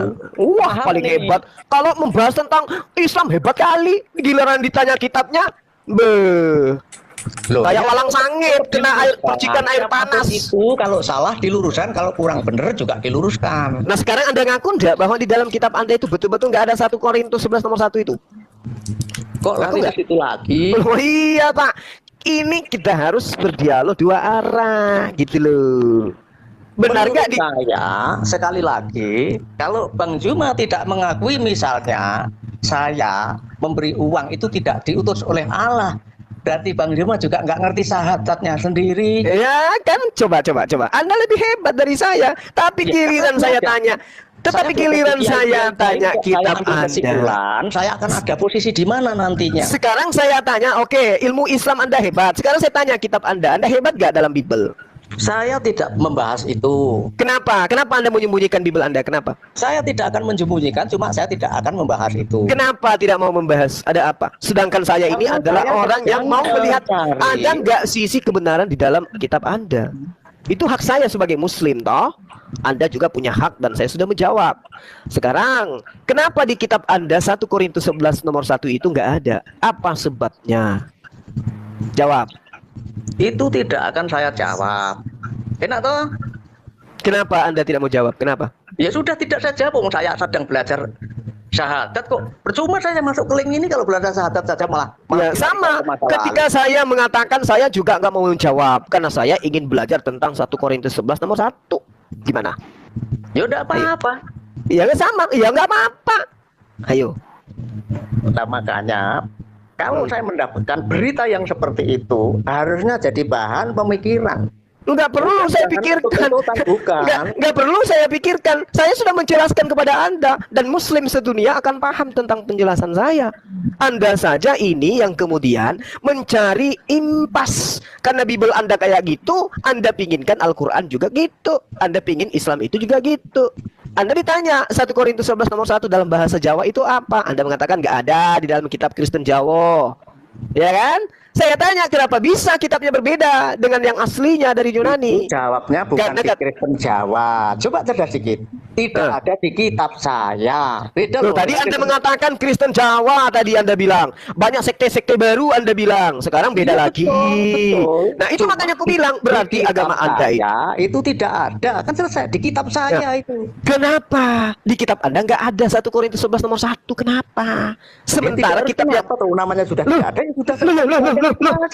Speaker 2: Wah,
Speaker 7: Paham
Speaker 2: paling
Speaker 7: nih.
Speaker 2: hebat. Kalau membahas tentang Islam hebat kali. Giliran ditanya kitabnya,
Speaker 7: Loh,
Speaker 2: kayak
Speaker 7: ya,
Speaker 2: walang sangit, kena air percikan air
Speaker 7: apapun
Speaker 2: panas.
Speaker 7: itu kalau salah diluruskan, kalau kurang benar juga diluruskan.
Speaker 2: Nah, sekarang Anda ngaku enggak bahwa di dalam kitab Anda itu betul-betul nggak ada 1 Korintus 11 nomor 1 itu?
Speaker 7: Kok lari ke situ lagi?
Speaker 2: Oh iya, Pak. Ini kita harus berdialog dua arah gitu loh. Benar nggak
Speaker 7: Menurut saya, sekali lagi, kalau Bang Juma tidak mengakui misalnya saya memberi uang itu tidak diutus oleh Allah, berarti Bang Juma juga nggak ngerti syahadatnya sendiri.
Speaker 2: Ya kan, coba. Anda lebih hebat dari saya. Tapi
Speaker 7: Ya,
Speaker 2: giliran
Speaker 7: kan
Speaker 2: saya
Speaker 7: ada.
Speaker 2: tanya, tetapi giliran saya tanya kitab
Speaker 7: ambil
Speaker 2: Anda.
Speaker 7: kesimpulan, saya akan ada posisi di mana nantinya.
Speaker 2: Sekarang saya tanya, oke, ilmu Islam Anda hebat. Sekarang saya tanya kitab Anda hebat gak dalam Bible?
Speaker 7: Saya tidak membahas itu.
Speaker 2: Kenapa? Kenapa Anda menyembunyikan Bible Anda? Kenapa?
Speaker 7: Saya tidak akan menyembunyikan, cuma saya tidak akan membahas itu.
Speaker 2: Kenapa tidak mau membahas? Ada apa? Sedangkan saya ini
Speaker 7: Karena
Speaker 2: adalah
Speaker 7: saya
Speaker 2: orang yang mau
Speaker 7: sedang
Speaker 2: melihat
Speaker 7: mencari.
Speaker 2: ada nggak sisi kebenaran di dalam kitab Anda. Itu hak saya sebagai Muslim, toh. Anda juga punya hak dan saya sudah menjawab. Sekarang, kenapa di kitab Anda 1 Korintus 11 nomor 1 itu nggak ada? Apa sebabnya? Jawab.
Speaker 7: Itu tidak akan saya jawab. Enak toh?
Speaker 2: Kenapa Anda tidak mau jawab? Kenapa?
Speaker 7: Ya sudah, tidak saya jawab. Saya sedang belajar syahadat kok. Percuma saya masuk ke link ini kalau belajar syahadat saja malah.
Speaker 2: Ya, sama. Ketika saya mengatakan saya juga nggak mau menjawab karena saya ingin belajar tentang 1 Korintus 11 nomor 1. Gimana?
Speaker 7: Ya udah apa-apa.
Speaker 2: Ya nggak sama. Ya nggak apa-apa. Ayo.
Speaker 7: Nah, makanya kalau saya mendapatkan berita yang seperti itu harusnya jadi bahan pemikiran.
Speaker 2: Nggak perlu saya pikirkan.
Speaker 7: Bukan.
Speaker 2: Nggak perlu saya pikirkan. Saya sudah menjelaskan kepada Anda dan Muslim sedunia akan paham tentang penjelasan saya. Anda saja ini yang kemudian mencari impas karena Bible Anda kayak gitu. Anda pinginkan Al-Quran juga gitu. Anda pingin Islam itu juga gitu. Anda ditanya 1 Korintus 11 nomor 1 dalam bahasa Jawa itu apa? Anda mengatakan nggak ada di dalam kitab Kristen Jawa. Ya kan? Saya tanya kenapa bisa kitabnya berbeda dengan yang aslinya dari Yunani?
Speaker 7: Itu jawabnya bukan
Speaker 2: Karena
Speaker 7: di Kristen Jawa. Coba cerdas sedikit. Tidak ada di kitab saya. Beda
Speaker 2: Loh,
Speaker 7: loh.
Speaker 2: tadi Anda mengatakan Kristen Jawa, tadi Anda bilang banyak sekte-sekte baru, Anda bilang sekarang beda
Speaker 7: Ya,
Speaker 2: lagi.
Speaker 7: betul.
Speaker 2: Nah itu
Speaker 7: Cuma
Speaker 2: makanya aku bilang berarti
Speaker 7: di kitab
Speaker 2: agama Anda itu.
Speaker 7: saya itu tidak ada. Kan selesai di kitab saya itu.
Speaker 2: Kenapa di kitab Anda nggak ada 1 Korintus 11 nomor 1? Kenapa? Sementara
Speaker 7: Ya,
Speaker 2: kitab yang
Speaker 7: apa tuh namanya sudah
Speaker 2: Loh,
Speaker 7: tidak ada ya sudah.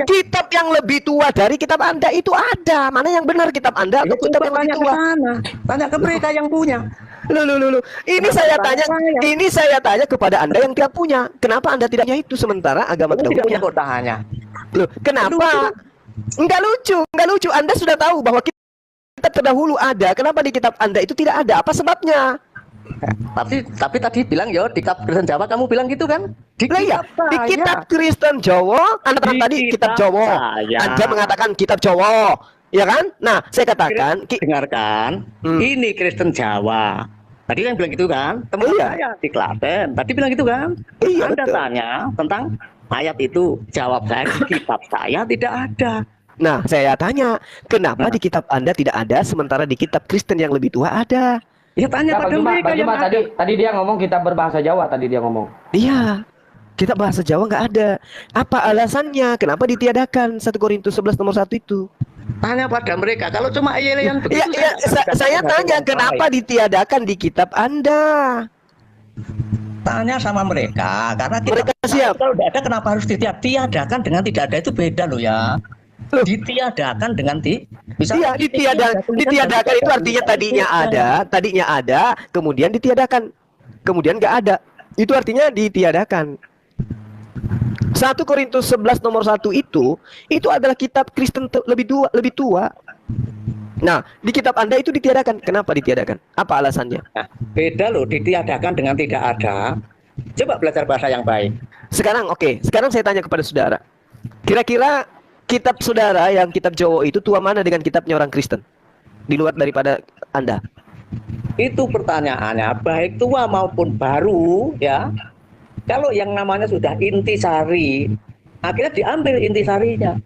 Speaker 2: kitab yang lebih tua dari kitab Anda itu ada. Mana yang benar kitab Anda atau kitab yang lebih
Speaker 7: tanya ke
Speaker 2: tua?
Speaker 7: sana. Tanya ke mereka yang punya.
Speaker 2: Loh. Ini saya tanya kepada Anda yang tidak punya. Kenapa Anda tidak punya itu sementara agama
Speaker 7: Tidak
Speaker 2: tidak punya?
Speaker 7: punya kotahannya.
Speaker 2: Loh, kenapa? Enggak lucu. Anda sudah tahu bahwa kitab terdahulu ada. Kenapa di kitab Anda itu tidak ada? Apa sebabnya?
Speaker 3: Tapi tadi bilang ya di kitab Kristen Jawa kamu bilang gitu kan? Di
Speaker 2: Lah iya,
Speaker 3: kitab
Speaker 2: di
Speaker 3: saya.
Speaker 2: kitab Kristen Jawa, Anda
Speaker 3: Di
Speaker 2: tadi kitab
Speaker 3: kitab
Speaker 2: Jawa.
Speaker 3: saya.
Speaker 2: Anda mengatakan kitab Jawa, ya kan? Nah, saya katakan
Speaker 3: Dengarkan, ini Kristen Jawa. Tadi kan bilang gitu kan? Teman
Speaker 2: Iya.
Speaker 3: saya di Klaten. Tadi bilang gitu kan?
Speaker 2: Iya,
Speaker 3: Anda
Speaker 2: betul.
Speaker 3: tanya tentang ayat itu, jawab saya di kitab saya tidak ada.
Speaker 2: Nah, saya tanya, kenapa di kitab Anda tidak ada sementara di kitab Kristen yang lebih tua ada?
Speaker 3: Ya tanya
Speaker 6: Enggak,
Speaker 3: pada
Speaker 6: Bang
Speaker 3: mereka yang
Speaker 6: Juma,
Speaker 3: ada.
Speaker 6: tadi dia ngomong kita berbahasa Jawa, tadi dia ngomong.
Speaker 2: Iya, kitab bahasa Jawa nggak ada. Apa alasannya? Kenapa ditiadakan 1 Korintus 11 nomor 1 itu?
Speaker 3: Tanya pada mereka. Kalau cuma yang
Speaker 2: Iya,
Speaker 3: begitu,
Speaker 2: iya, saya tanya kenapa ditiadakan di kitab Anda?
Speaker 3: tanya sama mereka. Karena
Speaker 2: Mereka siap.
Speaker 3: kalau tidak ada, kenapa harus ditiadakan dengan tidak ada itu beda loh ya. Ditiadakan dengan
Speaker 2: Iya, ditiadakan itu artinya tadinya ada, kemudian ditiadakan, kemudian nggak ada. Itu artinya ditiadakan. 1 Korintus 11 nomor 1 itu adalah kitab Kristen lebih tua. Nah, di kitab Anda itu ditiadakan. Kenapa ditiadakan? Apa alasannya?
Speaker 3: Nah, beda loh ditiadakan dengan tidak ada. Coba belajar bahasa yang baik.
Speaker 2: Sekarang sekarang saya tanya kepada saudara. Kira-kira kitab saudara yang kitab Jawa itu tua mana dengan kitabnya orang Kristen? Di luar daripada Anda.
Speaker 3: Itu pertanyaannya, baik tua maupun baru ya. Kalau yang namanya sudah intisari, akhirnya diambil intisarinya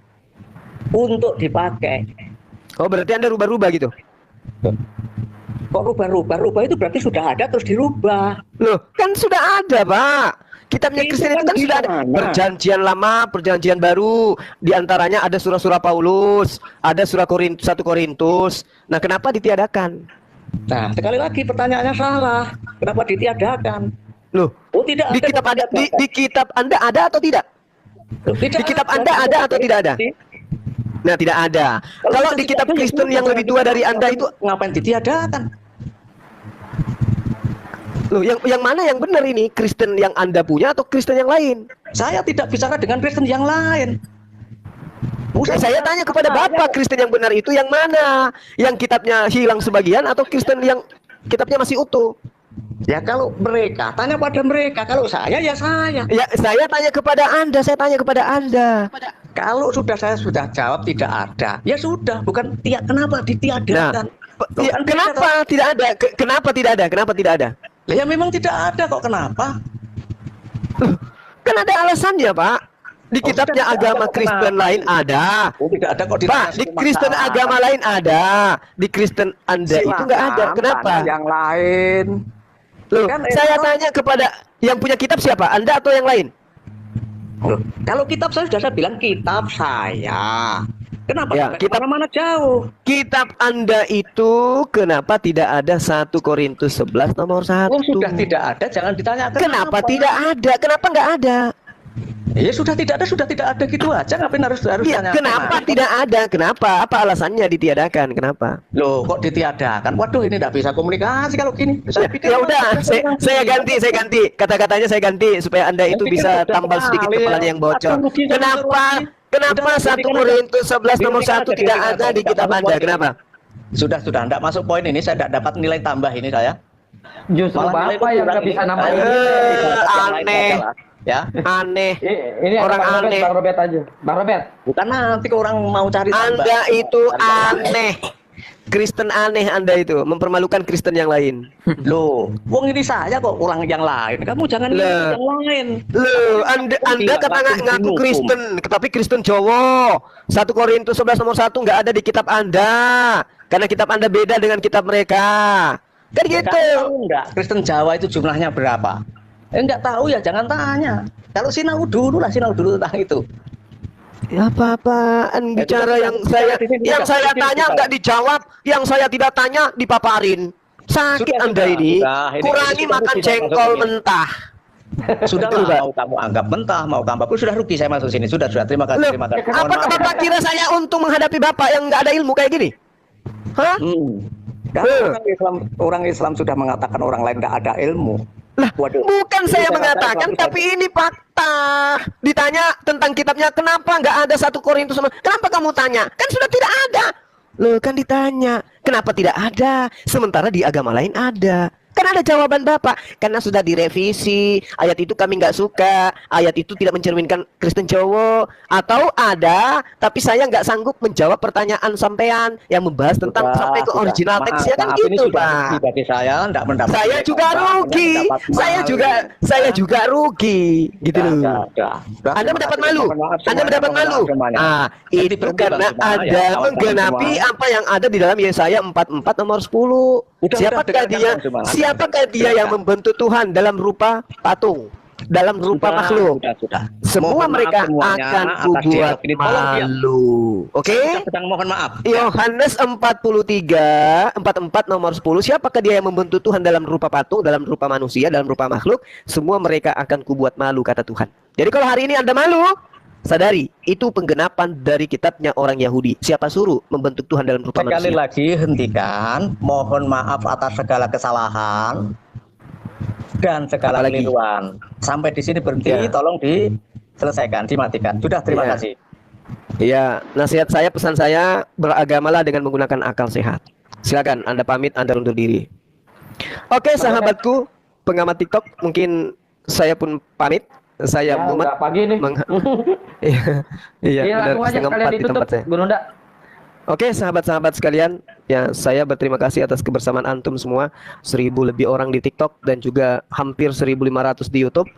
Speaker 3: untuk dipakai.
Speaker 2: Oh, berarti Anda rubah-rubah gitu?
Speaker 3: Kok rubah-rubah? Rubah itu berarti sudah ada terus dirubah.
Speaker 2: Loh, kan sudah ada, Pak. Kitabnya
Speaker 3: Itu
Speaker 2: Kristen itu
Speaker 3: kan
Speaker 2: kan sudah ada.
Speaker 3: gimana?
Speaker 2: Perjanjian lama, perjanjian baru. Di antaranya ada surah-surah Paulus, ada surah 1 Korintus. Nah, kenapa ditiadakan?
Speaker 3: Nah, sekali lagi pertanyaannya salah. Kenapa ditiadakan?
Speaker 2: Loh,
Speaker 3: Oh, tidak
Speaker 2: di
Speaker 3: ada.
Speaker 2: kitab Anda, di kitab Anda ada atau tidak?
Speaker 3: Tidak
Speaker 2: di kitab
Speaker 3: ada.
Speaker 2: Anda ada atau tidak ada? Nah, tidak ada. Kalau di kitab Kristen yang lebih tua dari Anda itu,
Speaker 3: ngapain ditiadakan?
Speaker 2: loh, yang mana yang benar ini? Kristen yang Anda punya atau Kristen yang lain?
Speaker 3: Saya tidak bicara dengan Kristen yang lain.
Speaker 2: Saya tanya kepada Bapak, Kristen yang benar itu yang mana? Yang kitabnya hilang sebagian atau Kristen yang kitabnya masih utuh?
Speaker 3: Ya kalau mereka, tanya pada mereka. Kalau saya, ya saya.
Speaker 2: Ya, saya tanya kepada Anda.
Speaker 3: Kalau saya sudah jawab tidak ada, ya sudah. Bukan kenapa ditiadakan? Loh,
Speaker 2: Ya,
Speaker 3: kan
Speaker 2: kenapa tidak ada? Kenapa tidak ada? Kenapa tidak ada?
Speaker 3: Lah, ya memang tidak ada kok. Kenapa?
Speaker 2: Kan ada alasannya, Pak. Di kitabnya
Speaker 3: tidak
Speaker 2: agama
Speaker 3: ada,
Speaker 2: Kristen
Speaker 3: kenapa?
Speaker 2: lain ada.
Speaker 3: Oh, tidak ada kok.
Speaker 2: Pak, di Kristen agama lain ada. Di Kristen Anda itu nggak ada. Kenapa?
Speaker 3: Yang lain.
Speaker 2: Loh,
Speaker 3: Kan,
Speaker 2: saya tanya kepada yang punya kitab siapa? Anda atau yang lain?
Speaker 3: Loh, kalau kitab saya sudah saya bilang kitab saya. Kenapa
Speaker 2: Ya,
Speaker 3: sampai
Speaker 2: kitab-
Speaker 3: kemana-mana jauh?
Speaker 2: Kitab Anda itu kenapa tidak ada 1 Korintus 11 nomor 1?
Speaker 3: Oh, sudah tidak ada, jangan ditanyakan.
Speaker 2: Kenapa tidak ada? Kenapa nggak ada?
Speaker 3: Ya sudah tidak ada gitu aja. Ngapain harus
Speaker 2: Ya,
Speaker 3: tanya?
Speaker 2: kenapa tidak ada? Kenapa? Apa alasannya ditiadakan? Kenapa?
Speaker 3: Loh, kok ditiadakan? Waduh, ini tidak bisa komunikasi kalau gini. Saya pikir
Speaker 2: Ya udah, saya ganti. Kata-katanya saya ganti supaya Anda itu
Speaker 3: Saya pikir
Speaker 2: bisa
Speaker 3: sudah
Speaker 2: tambal sedikit
Speaker 3: sekali,
Speaker 2: kepalanya yang bocor.
Speaker 3: Aduh, rugi saya
Speaker 2: Kenapa?
Speaker 3: rugi.
Speaker 2: Kenapa
Speaker 3: Udah,
Speaker 2: 1
Speaker 3: dirikan
Speaker 2: Korintus 11 nomor
Speaker 3: Dirikan
Speaker 2: 1
Speaker 3: aja,
Speaker 2: tidak
Speaker 3: dirikan
Speaker 2: ada
Speaker 3: aja.
Speaker 2: di kitab
Speaker 3: Tidak
Speaker 2: Anda?
Speaker 3: masuk
Speaker 2: Kenapa?
Speaker 3: Sudah enggak masuk poin ini, saya tidak dapat nilai tambah ini saya.
Speaker 6: Justru
Speaker 3: Malah nilai
Speaker 6: Bapak yang
Speaker 3: kurang
Speaker 6: nggak bisa
Speaker 3: ini.
Speaker 6: nambahin.
Speaker 3: Tidak dapat yang lain
Speaker 2: aneh.
Speaker 3: adalah, Ya,
Speaker 2: Aneh.
Speaker 6: Ini
Speaker 2: Orang
Speaker 6: Bang Robert,
Speaker 2: aneh.
Speaker 6: Bang Robert aja. Bang Robert.
Speaker 3: bukan nanti ke orang mau cari tambah.
Speaker 2: Anda itu aneh. Kristen aneh Anda itu, mempermalukan Kristen yang lain.
Speaker 3: Loh, wong ini saya kok orang yang lain. Kamu jangan
Speaker 2: Lah.
Speaker 3: yang lain.
Speaker 2: Loh, Anda kata ngaku Kristen, tapi Kristen Jawa. 1 Korintus 11 nomor 1 nggak ada di kitab Anda. Karena kitab Anda beda dengan kitab mereka. Kan gitu.
Speaker 3: Tahu enggak Kristen Jawa itu jumlahnya berapa? Enggak tahu ya jangan tanya. Kalau sinau dulu tentang itu.
Speaker 2: Ya apa-apaan bicara yang saya tanya nggak dijawab, yang saya tidak tanya dipaparin. Sakit
Speaker 3: Sudah,
Speaker 2: Anda
Speaker 3: sudah,
Speaker 2: ini.
Speaker 3: sudah. Ini
Speaker 2: Kurangi
Speaker 3: sudah
Speaker 2: makan
Speaker 3: rugi saya
Speaker 2: jengkol
Speaker 3: masuk sini.
Speaker 2: mentah.
Speaker 3: Sudah
Speaker 2: Betul, Pak.
Speaker 3: mau kamu anggap mentah, mau kamu apapun sudah rugi saya masuk sini. Sudah terima kasih,
Speaker 2: Loh,
Speaker 3: terima kasih. Mohon
Speaker 2: apakah
Speaker 3: maaf.
Speaker 2: Bapak kira saya untung menghadapi Bapak yang nggak ada ilmu kayak gini? Hah?
Speaker 3: Kalau orang Islam sudah mengatakan orang lain nggak ada ilmu.
Speaker 2: Lah,
Speaker 3: Waduh.
Speaker 2: bukan
Speaker 3: Ini
Speaker 2: saya
Speaker 3: saya
Speaker 2: mengatakan,
Speaker 3: rasa
Speaker 2: tapi ini fakta. Ditanya tentang kitabnya, kenapa nggak ada 1 Korintus? Kenapa kamu tanya? Kan sudah tidak ada. Loh, kan ditanya, kenapa tidak ada? Sementara di agama lain ada. Kan ada jawaban Bapak, karena sudah direvisi, ayat itu kami nggak suka, ayat itu tidak mencerminkan Kristen Jawa, atau ada, tapi saya nggak sanggup menjawab pertanyaan sampean yang membahas tentang sampai ke original teksnya kan
Speaker 3: Maaf, ini
Speaker 2: gitu,
Speaker 3: sudah rugi
Speaker 2: Pak.
Speaker 3: bagi saya enggak mendapat.
Speaker 2: Saya juga rugi, saya juga rugi, gitu loh. Anda mendapat malu, Anda mendapat malu. Ah, itu karena Anda menggenapi apa yang ada di dalam Yesaya 44 nomor 10. Siapakah dia yang membentuk Tuhan dalam rupa patung, dalam rupa makhluk? Semua mereka akan kubuat malu. Oke?
Speaker 3: Sedang mohon maaf.
Speaker 2: Yohanes 44 nomor 10. Siapakah dia yang membentuk Tuhan dalam rupa patung, dalam rupa manusia, dalam rupa makhluk? Semua mereka akan kubuat malu, kata Tuhan. Jadi kalau hari ini Anda malu, sadari, itu penggenapan dari kitabnya orang Yahudi. Siapa suruh membentuk Tuhan dalam rupa manusia?
Speaker 3: Sekali lagi hentikan, mohon maaf atas segala kesalahan dan segala keliruan. Sampai di sini berhenti, tolong diselesaikan, dimatikan. Sudah, terima kasih.
Speaker 2: Iya, nasihat saya, pesan saya, beragamalah dengan menggunakan akal sehat. Silakan, Anda pamit, Anda undur diri. Oke, sahabatku, pengamat TikTok, mungkin saya pun pamit. Saya Muhammad
Speaker 6: pagi nih.
Speaker 2: Iya,
Speaker 6: langsung aja sekalian ditutup, Gununda.
Speaker 2: Oke, sahabat-sahabat sekalian, ya saya berterima kasih atas kebersamaan antum semua, 1000 lebih orang di TikTok dan juga hampir 1500 di YouTube.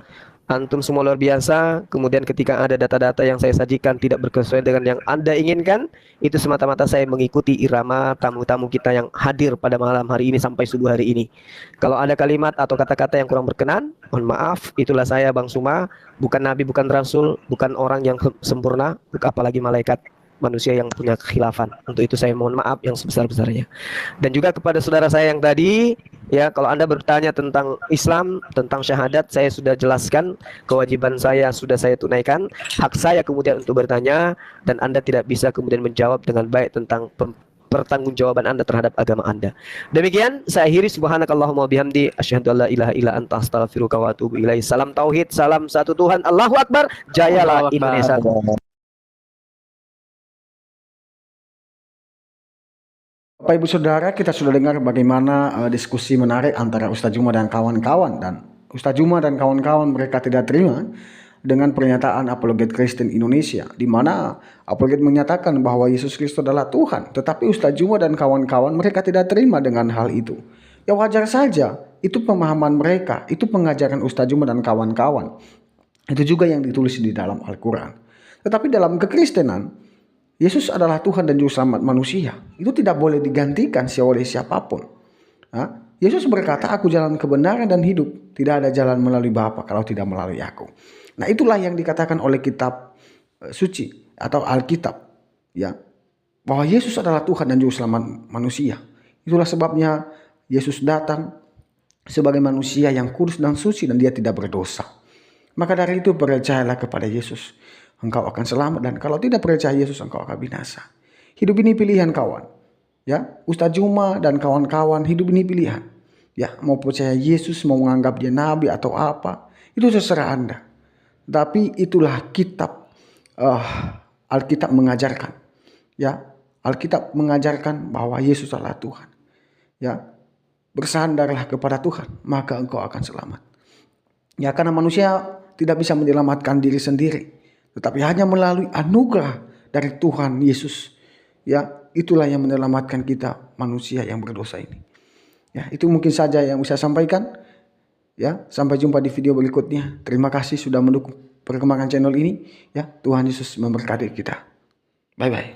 Speaker 2: Antum semua luar biasa. Kemudian ketika ada data-data yang saya sajikan tidak berkesesuaian dengan yang Anda inginkan, itu semata-mata saya mengikuti irama tamu-tamu kita yang hadir pada malam hari ini sampai subuh hari ini. Kalau ada kalimat atau kata-kata yang kurang berkenan, mohon maaf, itulah saya Bang Suma, bukan nabi, bukan rasul, bukan orang yang sempurna, apalagi malaikat, manusia yang punya kekhilafan. Untuk itu saya mohon maaf yang sebesar-besarnya. Dan juga kepada saudara saya yang tadi, ya, kalau Anda bertanya tentang Islam, tentang syahadat, saya sudah jelaskan, kewajiban saya sudah saya tunaikan, hak saya kemudian untuk bertanya, dan Anda tidak bisa kemudian menjawab dengan baik tentang pertanggungjawaban Anda terhadap agama Anda. Demikian saya akhiri, subhanakallahumma bihamdi, asyhadu alla ilaha illa anta astaghfiruka wa atubu ilaik. Salam tauhid, salam satu Tuhan, Allahu Akbar, jayalah Indonesia.
Speaker 1: Bapak Ibu Saudara, kita sudah dengar bagaimana diskusi menarik antara Ustaz Juma dan kawan-kawan, dan Ustaz Juma dan kawan-kawan mereka tidak terima dengan pernyataan apologet Kristen Indonesia, di mana apologet menyatakan bahwa Yesus Kristus adalah Tuhan, tetapi Ustaz Juma dan kawan-kawan mereka tidak terima dengan hal itu. Ya wajar saja, itu pemahaman mereka, itu pengajaran Ustaz Juma dan kawan-kawan. Itu juga yang ditulis di dalam Al-Quran. Tetapi dalam kekristenan, Yesus adalah Tuhan dan Juru Selamat manusia. Itu tidak boleh digantikan oleh siapapun. Yesus berkata, aku jalan kebenaran dan hidup. Tidak ada jalan melalui Bapa kalau tidak melalui aku. Nah, itulah yang dikatakan oleh kitab suci atau Alkitab. Ya, bahwa Yesus adalah Tuhan dan Juru Selamat manusia. Itulah sebabnya Yesus datang sebagai manusia yang kudus dan suci dan dia tidak berdosa. Maka dari itu percayalah kepada Yesus, engkau akan selamat, dan kalau tidak percaya Yesus engkau akan binasa. Hidup ini pilihan kawan. Ya, Ustaz Juma dan kawan-kawan, hidup ini pilihan. Ya, mau percaya Yesus, mau menganggap dia nabi atau apa, itu terserah Anda. Tapi itulah kitab Alkitab mengajarkan. Ya, Alkitab mengajarkan bahwa Yesus adalah Tuhan. Ya, bersandarlah kepada Tuhan, maka engkau akan selamat. Ya, karena manusia tidak bisa menyelamatkan diri sendiri, tetapi hanya melalui anugerah dari Tuhan Yesus. Ya, itulah yang menyelamatkan kita manusia yang berdosa ini. Ya, itu mungkin saja yang bisa saya sampaikan. Ya, sampai jumpa di video berikutnya. Terima kasih sudah mendukung perkembangan channel ini. Ya, Tuhan Yesus memberkati kita. Bye bye.